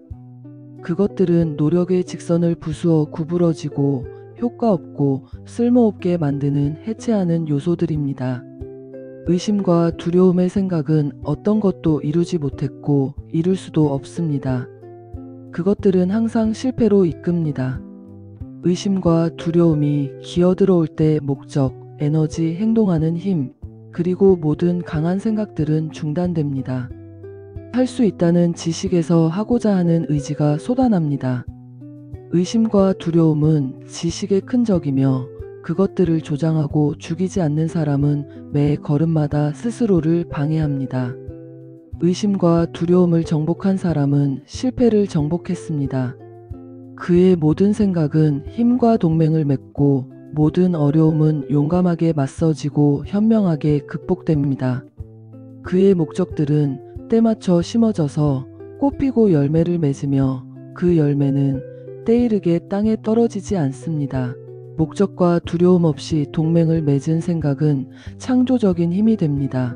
그것들은 노력의 직선을 부수어 구부러지고 효과 없고 쓸모없게 만드는 해체하는 요소들입니다. 의심과 두려움의 생각은 어떤 것도 이루지 못했고 이룰 수도 없습니다. 그것들은 항상 실패로 이끕니다. 의심과 두려움이 기어들어올 때 목적, 에너지, 행동하는 힘, 그리고 모든 강한 생각들은 중단됩니다. 할 수 있다는 지식에서 하고자 하는 의지가 쏟아납니다. 의심과 두려움은 지식의 큰 적이며 그것들을 조장하고 죽이지 않는 사람은 매 걸음마다 스스로를 방해합니다. 의심과 두려움을 정복한 사람은 실패를 정복했습니다. 그의 모든 생각은 힘과 동맹을 맺고 모든 어려움은 용감하게 맞서지고 현명하게 극복됩니다. 그의 목적들은 때맞춰 심어져서 꽃피고 열매를 맺으며 그 열매는 때이르게 땅에 떨어지지 않습니다. 목적과 두려움 없이 동맹을 맺은 생각은 창조적인 힘이 됩니다.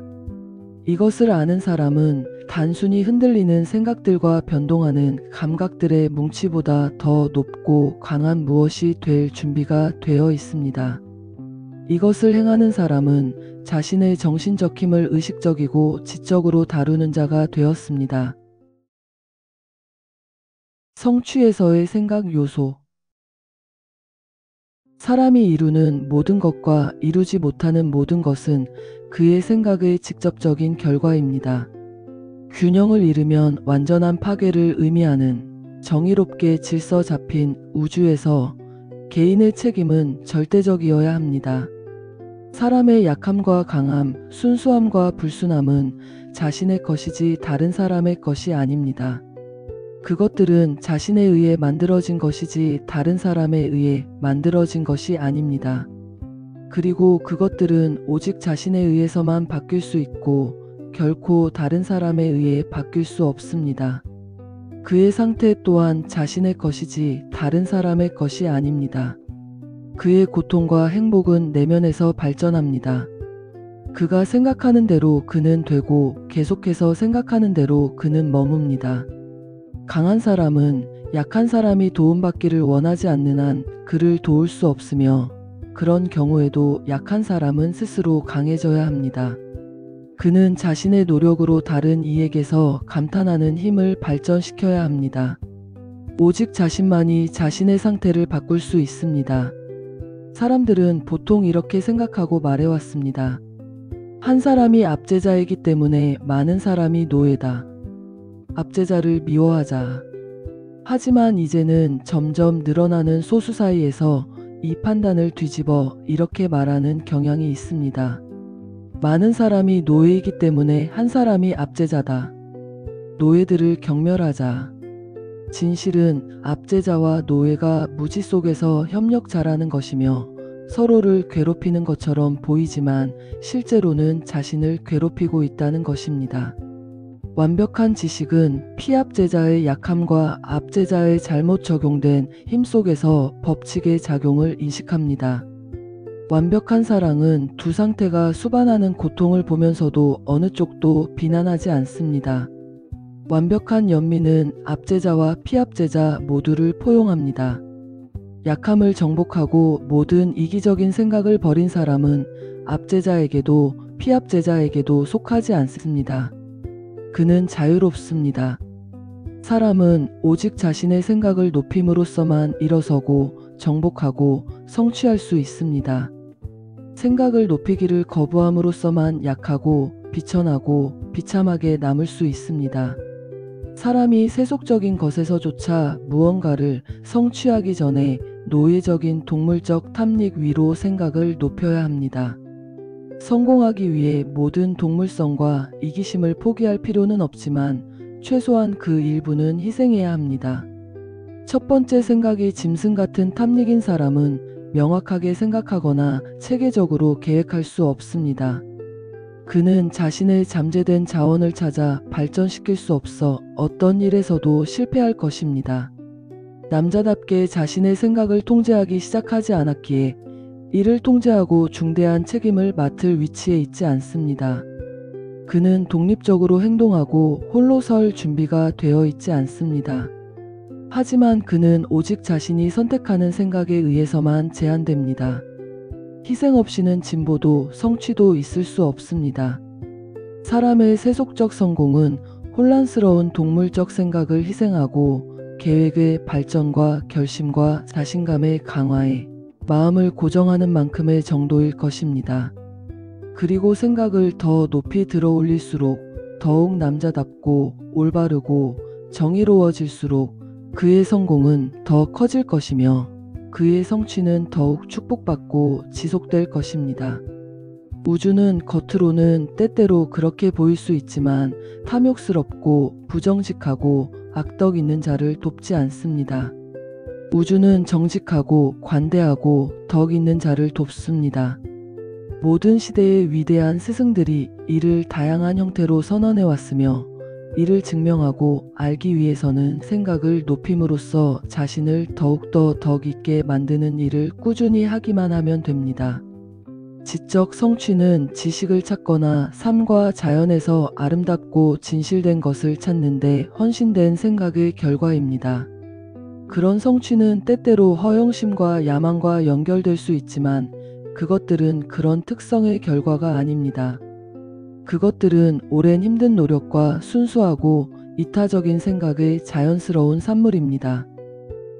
이것을 아는 사람은 단순히 흔들리는 생각들과 변동하는 감각들의 뭉치보다 더 높고 강한 무엇이 될 준비가 되어 있습니다. 이것을 행하는 사람은 자신의 정신적 힘을 의식적이고 지적으로 다루는 자가 되었습니다. 성취에서의 생각 요소. 사람이 이루는 모든 것과 이루지 못하는 모든 것은 그의 생각의 직접적인 결과입니다. 균형을 잃으면 완전한 파괴를 의미하는 정의롭게 질서 잡힌 우주에서 개인의 책임은 절대적이어야 합니다. 사람의 약함과 강함, 순수함과 불순함은 자신의 것이지 다른 사람의 것이 아닙니다. 그것들은 자신에 의해 만들어진 것이지 다른 사람에 의해 만들어진 것이 아닙니다. 그리고 그것들은 오직 자신에 의해서만 바뀔 수 있고 결코 다른 사람에 의해 바뀔 수 없습니다. 그의 상태 또한 자신의 것이지 다른 사람의 것이 아닙니다. 그의 고통과 행복은 내면에서 발전합니다. 그가 생각하는 대로 그는 되고 계속해서 생각하는 대로 그는 머뭅니다. 강한 사람은 약한 사람이 도움받기를 원하지 않는 한 그를 도울 수 없으며 그런 경우에도 약한 사람은 스스로 강해져야 합니다. 그는 자신의 노력으로 다른 이에게서 감탄하는 힘을 발전시켜야 합니다. 오직 자신만이 자신의 상태를 바꿀 수 있습니다. 사람들은 보통 이렇게 생각하고 말해왔습니다. 한 사람이 압제자이기 때문에 많은 사람이 노예다. 압제자를 미워하자. 하지만 이제는 점점 늘어나는 소수 사이에서 이 판단을 뒤집어 이렇게 말하는 경향이 있습니다. 많은 사람이 노예이기 때문에 한 사람이 압제자다. 노예들을 경멸하자. 진실은 압제자와 노예가 무지 속에서 협력자라는 것이며 서로를 괴롭히는 것처럼 보이지만 실제로는 자신을 괴롭히고 있다는 것입니다. 완벽한 지식은 피압제자의 약함과 압제자의 잘못 적용된 힘 속에서 법칙의 작용을 인식합니다. 완벽한 사랑은 두 상태가 수반하는 고통을 보면서도 어느 쪽도 비난하지 않습니다. 완벽한 연민은 압제자와 피압제자 모두를 포용합니다. 약함을 정복하고 모든 이기적인 생각을 버린 사람은 압제자에게도 피압제자에게도 속하지 않습니다. 그는 자유롭습니다. 사람은 오직 자신의 생각을 높임으로써만 일어서고 정복하고 성취할 수 있습니다. 생각을 높이기를 거부함으로써만 약하고 비천하고 비참하게 남을 수 있습니다. 사람이 세속적인 것에서조차 무언가를 성취하기 전에 노예적인 동물적 탐닉 위로 생각을 높여야 합니다. 성공하기 위해 모든 동물성과 이기심을 포기할 필요는 없지만 최소한 그 일부는 희생해야 합니다. 첫 번째 생각이 짐승 같은 탐닉인 사람은 명확하게 생각하거나 체계적으로 계획할 수 없습니다. 그는 자신의 잠재된 자원을 찾아 발전시킬 수 없어 어떤 일에서도 실패할 것입니다. 남자답게 자신의 생각을 통제하기 시작하지 않았기에 이를 통제하고 중대한 책임을 맡을 위치에 있지 않습니다. 그는 독립적으로 행동하고 홀로 설 준비가 되어 있지 않습니다. 하지만 그는 오직 자신이 선택하는 생각에 의해서만 제한됩니다. 희생 없이는 진보도 성취도 있을 수 없습니다. 사람의 세속적 성공은 혼란스러운 동물적 생각을 희생하고 계획의 발전과 결심과 자신감의 강화에 마음을 고정하는 만큼의 정도일 것입니다. 그리고 생각을 더 높이 들어 올릴수록 더욱 남자답고 올바르고 정의로워질수록 그의 성공은 더 커질 것이며 그의 성취는 더욱 축복받고 지속될 것입니다. 우주는 겉으로는 때때로 그렇게 보일 수 있지만 탐욕스럽고 부정직하고 악덕 있는 자를 돕지 않습니다. 우주는 정직하고 관대하고 덕 있는 자를 돕습니다. 모든 시대의 위대한 스승들이 이를 다양한 형태로 선언해 왔으며 이를 증명하고 알기 위해서는 생각을 높임으로써 자신을 더욱더 덕 있게 만드는 일을 꾸준히 하기만 하면 됩니다. 지적 성취는 지식을 찾거나 삶과 자연에서 아름답고 진실된 것을 찾는데 헌신된 생각의 결과입니다. 그런 성취는 때때로 허영심과 야망과 연결될 수 있지만 그것들은 그런 특성의 결과가 아닙니다. 그것들은 오랜 힘든 노력과 순수하고 이타적인 생각의 자연스러운 산물입니다.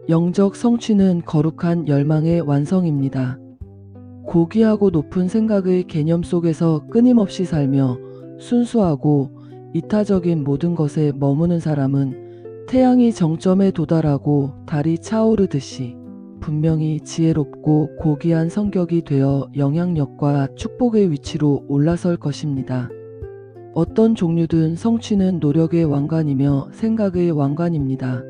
영적 성취는 거룩한 열망의 완성입니다. 고귀하고 높은 생각의 개념 속에서 끊임없이 살며 순수하고 이타적인 모든 것에 머무는 사람은 태양이 정점에 도달하고 달이 차오르듯이 분명히 지혜롭고 고귀한 성격이 되어 영향력과 축복의 위치로 올라설 것입니다. 어떤 종류든 성취는 노력의 왕관이며 생각의 왕관입니다.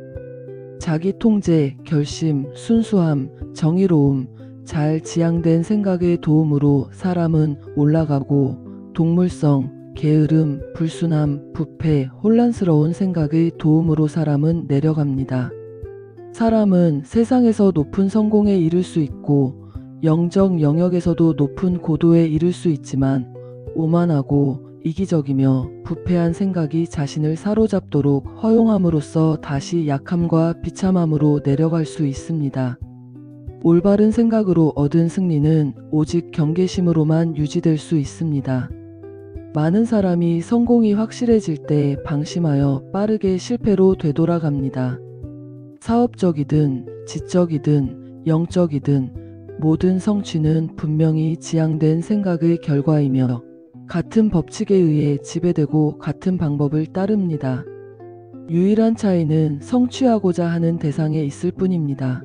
자기 통제, 결심, 순수함, 정의로움, 잘 지향된 생각의 도움으로 사람은 올라가고 동물성, 게으름, 불순함, 부패, 혼란스러운 생각의 도움으로 사람은 내려갑니다. 사람은 세상에서 높은 성공에 이를 수 있고 영적 영역에서도 높은 고도에 이를 수 있지만 오만하고 이기적이며 부패한 생각이 자신을 사로잡도록 허용함으로써 다시 약함과 비참함으로 내려갈 수 있습니다. 올바른 생각으로 얻은 승리는 오직 경계심으로만 유지될 수 있습니다. 많은 사람이 성공이 확실해질 때 방심하여 빠르게 실패로 되돌아갑니다. 사업적이든 지적이든 영적이든 모든 성취는 분명히 지향된 생각의 결과이며 같은 법칙에 의해 지배되고 같은 방법을 따릅니다. 유일한 차이는 성취하고자 하는 대상에 있을 뿐입니다.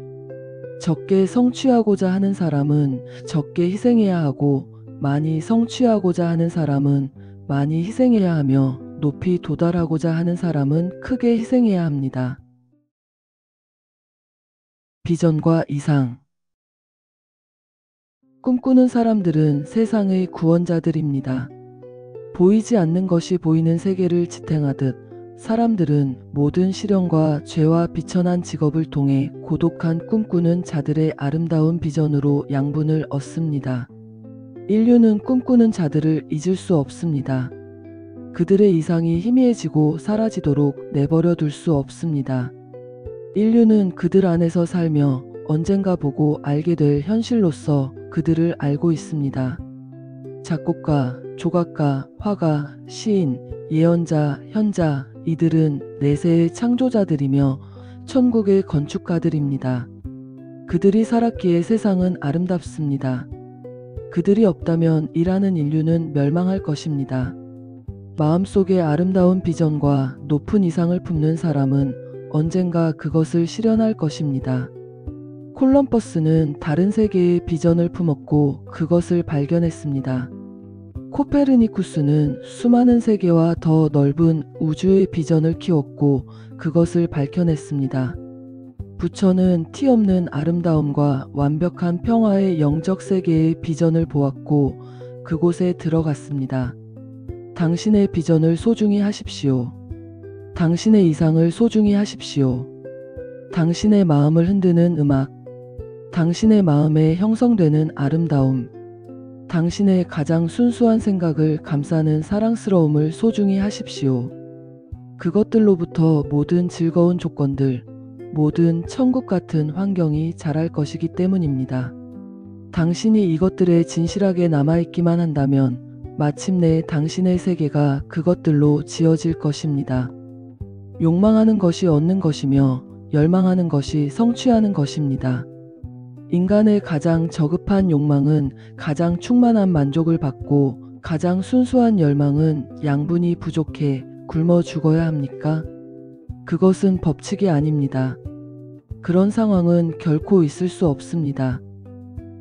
적게 성취하고자 하는 사람은 적게 희생해야 하고 많이 성취하고자 하는 사람은 많이 희생해야 하며 높이 도달하고자 하는 사람은 크게 희생해야 합니다. 비전과 이상. 꿈꾸는 사람들은 세상의 구원자들입니다. 보이지 않는 것이 보이는 세계를 지탱하듯 사람들은 모든 시련과 죄와 비천한 직업을 통해 고독한 꿈꾸는 자들의 아름다운 비전으로 양분을 얻습니다. 인류는 꿈꾸는 자들을 잊을 수 없습니다. 그들의 이상이 희미해지고 사라지도록 내버려 둘 수 없습니다. 인류는 그들 안에서 살며 언젠가 보고 알게 될 현실로서 그들을 알고 있습니다. 작곡가, 조각가, 화가, 시인, 예언자, 현자, 이들은 내세의 창조자들이며 천국의 건축가들입니다. 그들이 살았기에 세상은 아름답습니다. 그들이 없다면 일하는 인류는 멸망할 것입니다. 마음속에 아름다운 비전과 높은 이상을 품는 사람은 언젠가 그것을 실현할 것입니다. 콜럼버스는 다른 세계의 비전을 품었고 그것을 발견했습니다. 코페르니쿠스는 수많은 세계와 더 넓은 우주의 비전을 키웠고 그것을 밝혀냈습니다. 부처는 티 없는 아름다움과 완벽한 평화의 영적 세계의 비전을 보았고 그곳에 들어갔습니다. 당신의 비전을 소중히 하십시오. 당신의 이상을 소중히 하십시오. 당신의 마음을 흔드는 음악, 당신의 마음에 형성되는 아름다움, 당신의 가장 순수한 생각을 감싸는 사랑스러움을 소중히 하십시오. 그것들로부터 모든 즐거운 조건들, 모든 천국 같은 환경이 자랄 것이기 때문입니다. 당신이 이것들에 진실하게 남아있기만 한다면 마침내 당신의 세계가 그것들로 지어질 것입니다. 욕망하는 것이 얻는 것이며 열망하는 것이 성취하는 것입니다. 인간의 가장 저급한 욕망은 가장 충만한 만족을 받고 가장 순수한 열망은 양분이 부족해 굶어 죽어야 합니까? 그것은 법칙이 아닙니다. 그런 상황은 결코 있을 수 없습니다.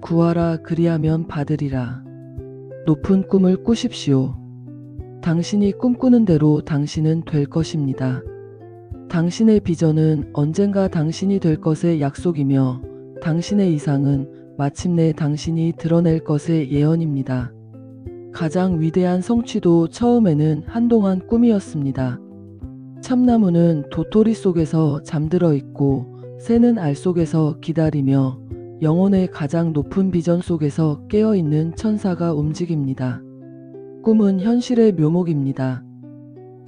구하라 그리하면 받으리라. 높은 꿈을 꾸십시오. 당신이 꿈꾸는 대로 당신은 될 것입니다. 당신의 비전은 언젠가 당신이 될 것의 약속이며 당신의 이상은 마침내 당신이 드러낼 것의 예언입니다. 가장 위대한 성취도 처음에는 한동안 꿈이었습니다. 참나무는 도토리 속에서 잠들어 있고 새는 알 속에서 기다리며 영혼의 가장 높은 비전 속에서 깨어있는 천사가 움직입니다. 꿈은 현실의 묘목입니다.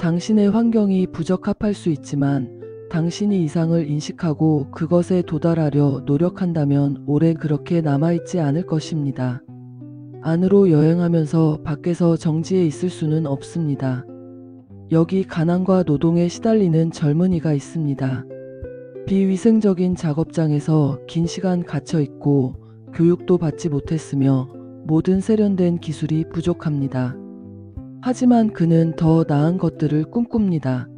당신의 환경이 부적합할 수 있지만 당신이 이상을 인식하고 그것에 도달하려 노력한다면 오래 그렇게 남아있지 않을 것입니다. 안으로 여행하면서 밖에서 정지해 있을 수는 없습니다. 여기 가난과 노동에 시달리는 젊은이가 있습니다. 비위생적인 작업장에서 긴 시간 갇혀 있고 교육도 받지 못했으며 모든 세련된 기술이 부족합니다. 하지만 그는 더 나은 것들을 꿈꿉니다.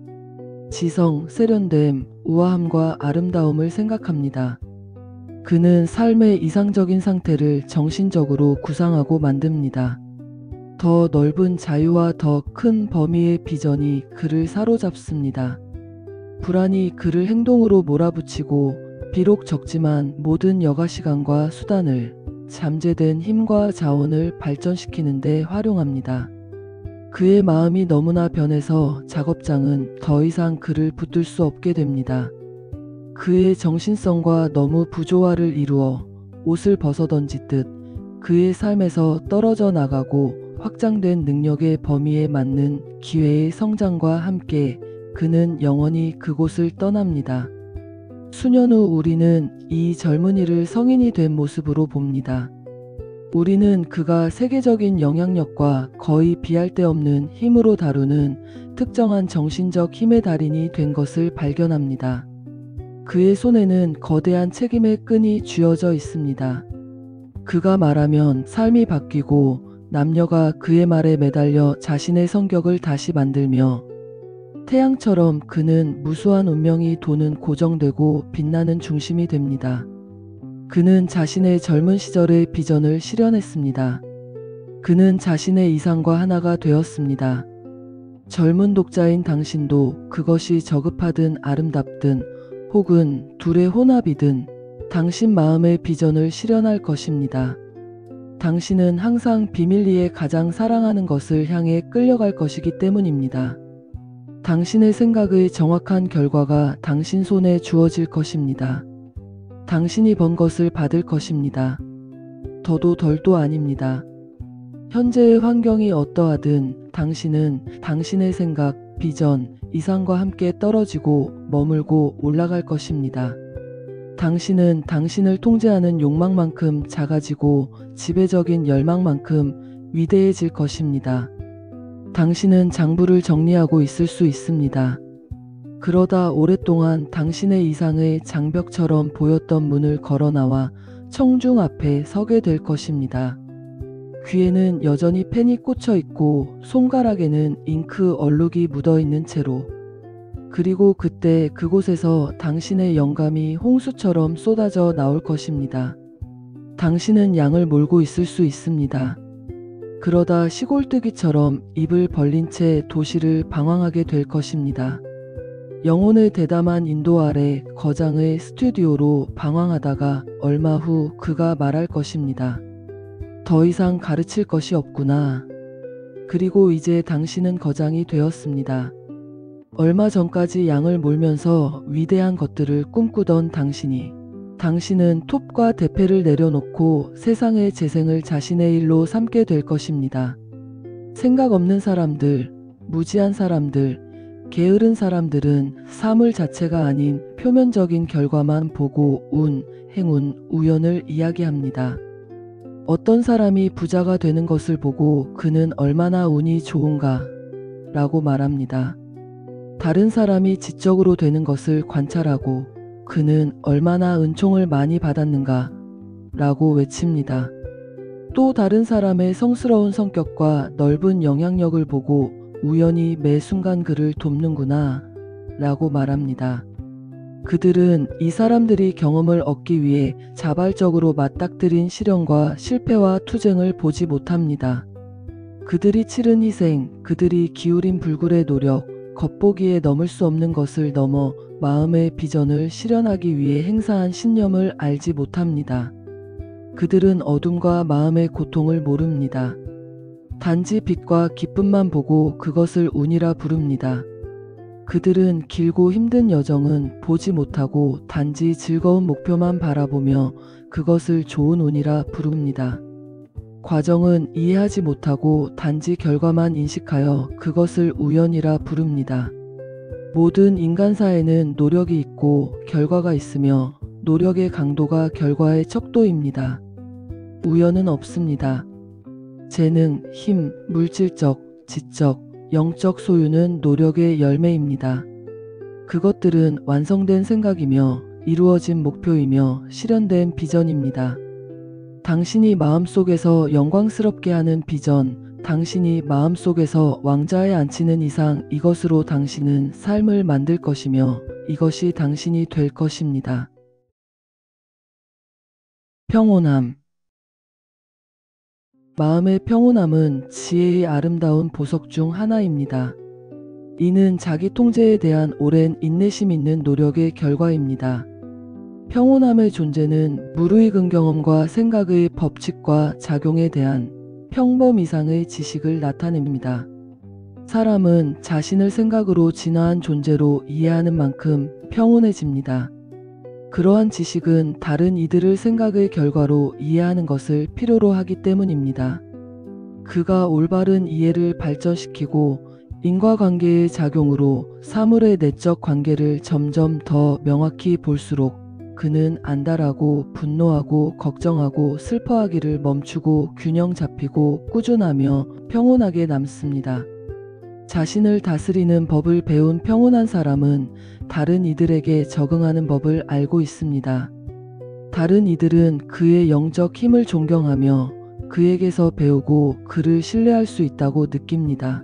지성, 세련됨, 우아함과 아름다움을 생각합니다. 그는 삶의 이상적인 상태를 정신적으로 구상하고 만듭니다. 더 넓은 자유와 더 큰 범위의 비전이 그를 사로잡습니다. 불안이 그를 행동으로 몰아붙이고 비록 적지만 모든 여가 시간과 수단을 잠재된 힘과 자원을 발전시키는 데 활용합니다. 그의 마음이 너무나 변해서 작업장은 더 이상 그를 붙들 수 없게 됩니다. 그의 정신성과 너무 부조화를 이루어 옷을 벗어던지듯 그의 삶에서 떨어져 나가고 확장된 능력의 범위에 맞는 기회의 성장과 함께 그는 영원히 그곳을 떠납니다. 수년 후 우리는 이 젊은이를 성인이 된 모습으로 봅니다. 우리는 그가 세계적인 영향력과 거의 비할 데 없는 힘으로 다루는 특정한 정신적 힘의 달인이 된 것을 발견합니다. 그의 손에는 거대한 책임의 끈이 쥐어져 있습니다. 그가 말하면 삶이 바뀌고 남녀가 그의 말에 매달려 자신의 성격을 다시 만들며 태양처럼 그는 무수한 운명이 도는 고정되고 빛나는 중심이 됩니다. 그는 자신의 젊은 시절의 비전을 실현했습니다. 그는 자신의 이상과 하나가 되었습니다. 젊은 독자인 당신도 그것이 저급하든 아름답든 혹은 둘의 혼합이든 당신 마음의 비전을 실현할 것입니다. 당신은 항상 비밀리에 가장 사랑하는 것을 향해 끌려갈 것이기 때문입니다. 당신의 생각의 정확한 결과가 당신 손에 주어질 것입니다. 당신이 번 것을 받을 것입니다. 더도 덜도 아닙니다. 현재의 환경이 어떠하든 당신은 당신의 생각, 비전, 이상과 함께 떨어지고 머물고 올라갈 것입니다. 당신은 당신을 통제하는 욕망만큼 작아지고 지배적인 열망만큼 위대해질 것입니다. 당신은 장부를 정리하고 있을 수 있습니다. 그러다 오랫동안 당신의 이상의 장벽처럼 보였던 문을 걸어나와 청중 앞에 서게 될 것입니다. 귀에는 여전히 펜이 꽂혀 있고 손가락에는 잉크 얼룩이 묻어 있는 채로. 그리고 그때 그곳에서 당신의 영감이 홍수처럼 쏟아져 나올 것입니다. 당신은 양을 몰고 있을 수 있습니다. 그러다 시골뜨기처럼 입을 벌린 채 도시를 방황하게 될 것입니다. 영혼의 대담한 인도 아래 거장의 스튜디오로 방황하다가 얼마 후 그가 말할 것입니다. 더 이상 가르칠 것이 없구나. 그리고 이제 당신은 거장이 되었습니다. 얼마 전까지 양을 몰면서 위대한 것들을 꿈꾸던 당신은 톱과 대패를 내려놓고 세상의 재생을 자신의 일로 삼게 될 것입니다. 생각 없는 사람들, 무지한 사람들, 게으른 사람들은 사물 자체가 아닌 표면적인 결과만 보고 운, 행운, 우연을 이야기합니다. 어떤 사람이 부자가 되는 것을 보고 그는 얼마나 운이 좋은가 라고 말합니다. 다른 사람이 지적으로 되는 것을 관찰하고 그는 얼마나 은총을 많이 받았는가 라고 외칩니다. 또 다른 사람의 성스러운 성격과 넓은 영향력을 보고 우연히 매 순간 그를 돕는구나 라고 말합니다. 그들은 이 사람들이 경험을 얻기 위해 자발적으로 맞닥뜨린 시련과 실패와 투쟁을 보지 못합니다. 그들이 치른 희생, 그들이 기울인 불굴의 노력, 겉보기에 넘을 수 없는 것을 넘어 마음의 비전을 실현하기 위해 행사한 신념을 알지 못합니다. 그들은 어둠과 마음의 고통을 모릅니다. 단지 빛과 기쁨만 보고 그것을 운이라 부릅니다. 그들은 길고 힘든 여정은 보지 못하고 단지 즐거운 목표만 바라보며 그것을 좋은 운이라 부릅니다. 과정은 이해하지 못하고 단지 결과만 인식하여 그것을 우연이라 부릅니다. 모든 인간사에는 노력이 있고 결과가 있으며 노력의 강도가 결과의 척도입니다. 우연은 없습니다. 재능, 힘, 물질적, 지적, 영적 소유는 노력의 열매입니다. 그것들은 완성된 생각이며 이루어진 목표이며 실현된 비전입니다. 당신이 마음속에서 영광스럽게 하는 비전, 당신이 마음속에서 왕자에 앉히는 이상 이것으로 당신은 삶을 만들 것이며 이것이 당신이 될 것입니다. 평온함. 마음의 평온함은 지혜의 아름다운 보석 중 하나입니다. 이는 자기 통제에 대한 오랜 인내심 있는 노력의 결과입니다. 평온함의 존재는 무르익은 경험과 생각의 법칙과 작용에 대한 평범 이상의 지식을 나타냅니다. 사람은 자신을 생각으로 진화한 존재로 이해하는 만큼 평온해집니다. 그러한 지식은 다른 이들을 생각의 결과로 이해하는 것을 필요로 하기 때문입니다. 그가 올바른 이해를 발전시키고 인과관계의 작용으로 사물의 내적 관계를 점점 더 명확히 볼수록 그는 안달하고 분노하고 걱정하고 슬퍼하기를 멈추고 균형 잡히고 꾸준하며 평온하게 남습니다. 자신을 다스리는 법을 배운 평온한 사람은 다른 이들에게 적응하는 법을 알고 있습니다. 다른 이들은 그의 영적 힘을 존경하며 그에게서 배우고 그를 신뢰할 수 있다고 느낍니다.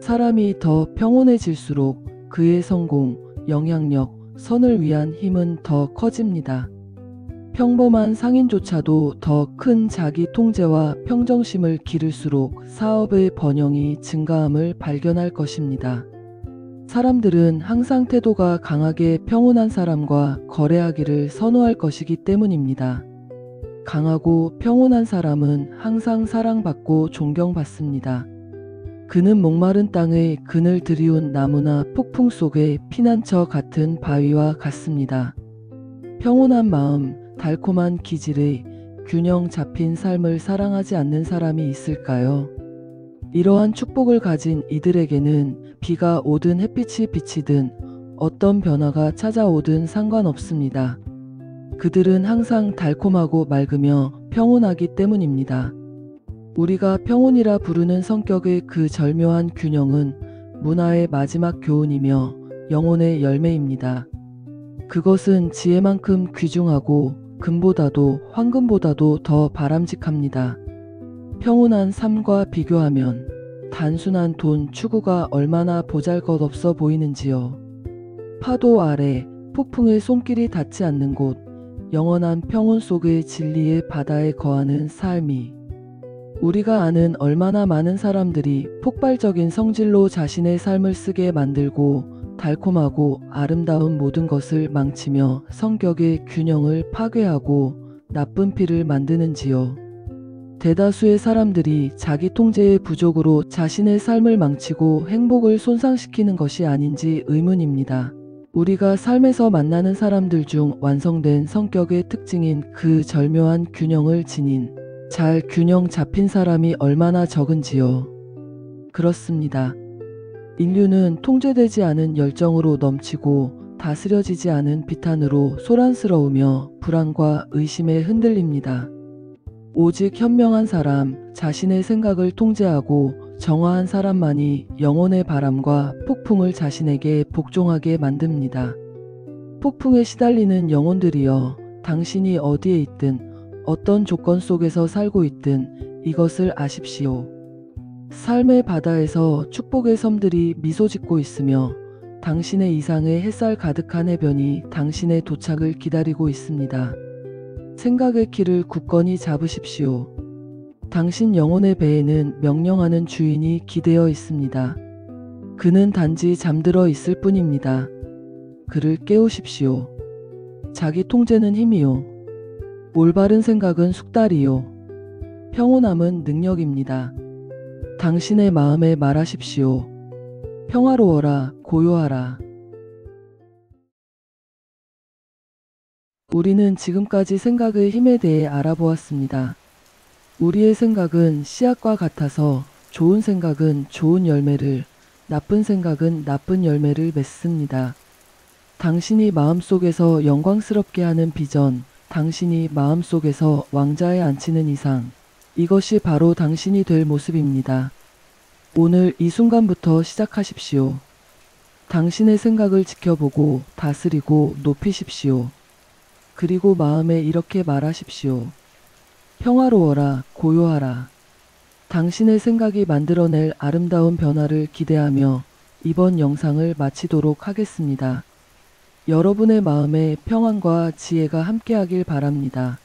사람이 더 평온해질수록 그의 성공, 영향력, 선을 위한 힘은 더 커집니다. 평범한 상인조차도 더 큰 자기 통제와 평정심을 기를수록 사업의 번영이 증가함을 발견할 것입니다. 사람들은 항상 태도가 강하게 평온한 사람과 거래하기를 선호할 것이기 때문입니다. 강하고 평온한 사람은 항상 사랑받고 존경받습니다. 그는 목마른 땅의 그늘 들이운 나무나 폭풍 속의 피난처 같은 바위와 같습니다. 평온한 마음, 달콤한 기질의 균형 잡힌 삶을 사랑하지 않는 사람이 있을까요? 이러한 축복을 가진 이들에게는 비가 오든 햇빛이 비치든 어떤 변화가 찾아오든 상관없습니다. 그들은 항상 달콤하고 맑으며 평온하기 때문입니다. 우리가 평온이라 부르는 성격의 그 절묘한 균형은 문화의 마지막 교훈이며 영혼의 열매입니다. 그것은 지혜만큼 귀중하고 금보다도 황금보다도 더 바람직합니다. 평온한 삶과 비교하면 단순한 돈 추구가 얼마나 보잘것없어 보이는지요. 파도 아래 폭풍의 손길이 닿지 않는 곳, 영원한 평온 속의 진리의 바다에 거하는 삶이 우리가 아는 얼마나 많은 사람들이 폭발적인 성질로 자신의 삶을 쓰게 만들고 달콤하고 아름다운 모든 것을 망치며 성격의 균형을 파괴하고 나쁜 피를 만드는지요. 대다수의 사람들이 자기 통제의 부족으로 자신의 삶을 망치고 행복을 손상시키는 것이 아닌지 의문입니다. 우리가 삶에서 만나는 사람들 중 완성된 성격의 특징인 그 절묘한 균형을 지닌 잘 균형 잡힌 사람이 얼마나 적은지요. 그렇습니다. 인류는 통제되지 않은 열정으로 넘치고 다스려지지 않은 비탄으로 소란스러우며 불안과 의심에 흔들립니다. 오직 현명한 사람, 자신의 생각을 통제하고 정화한 사람만이 영혼의 바람과 폭풍을 자신에게 복종하게 만듭니다. 폭풍에 시달리는 영혼들이여, 당신이 어디에 있든 어떤 조건 속에서 살고 있든 이것을 아십시오. 삶의 바다에서 축복의 섬들이 미소 짓고 있으며 당신의 이상의 햇살 가득한 해변이 당신의 도착을 기다리고 있습니다. 생각의 키를 굳건히 잡으십시오. 당신 영혼의 배에는 명령하는 주인이 기대어 있습니다. 그는 단지 잠들어 있을 뿐입니다. 그를 깨우십시오. 자기 통제는 힘이요. 올바른 생각은 숙달이요. 평온함은 능력입니다. 당신의 마음에 말하십시오. 평화로워라, 고요하라. 우리는 지금까지 생각의 힘에 대해 알아보았습니다. 우리의 생각은 씨앗과 같아서 좋은 생각은 좋은 열매를, 나쁜 생각은 나쁜 열매를 맺습니다. 당신이 마음속에서 영광스럽게 하는 비전, 당신이 마음속에서 왕자에 앉히는 이상, 이것이 바로 당신이 될 모습입니다. 오늘 이 순간부터 시작하십시오. 당신의 생각을 지켜보고 다스리고 높이십시오. 그리고 마음에 이렇게 말하십시오. 평화로워라, 고요하라. 당신의 생각이 만들어낼 아름다운 변화를 기대하며 이번 영상을 마치도록 하겠습니다. 여러분의 마음에 평안과 지혜가 함께하길 바랍니다.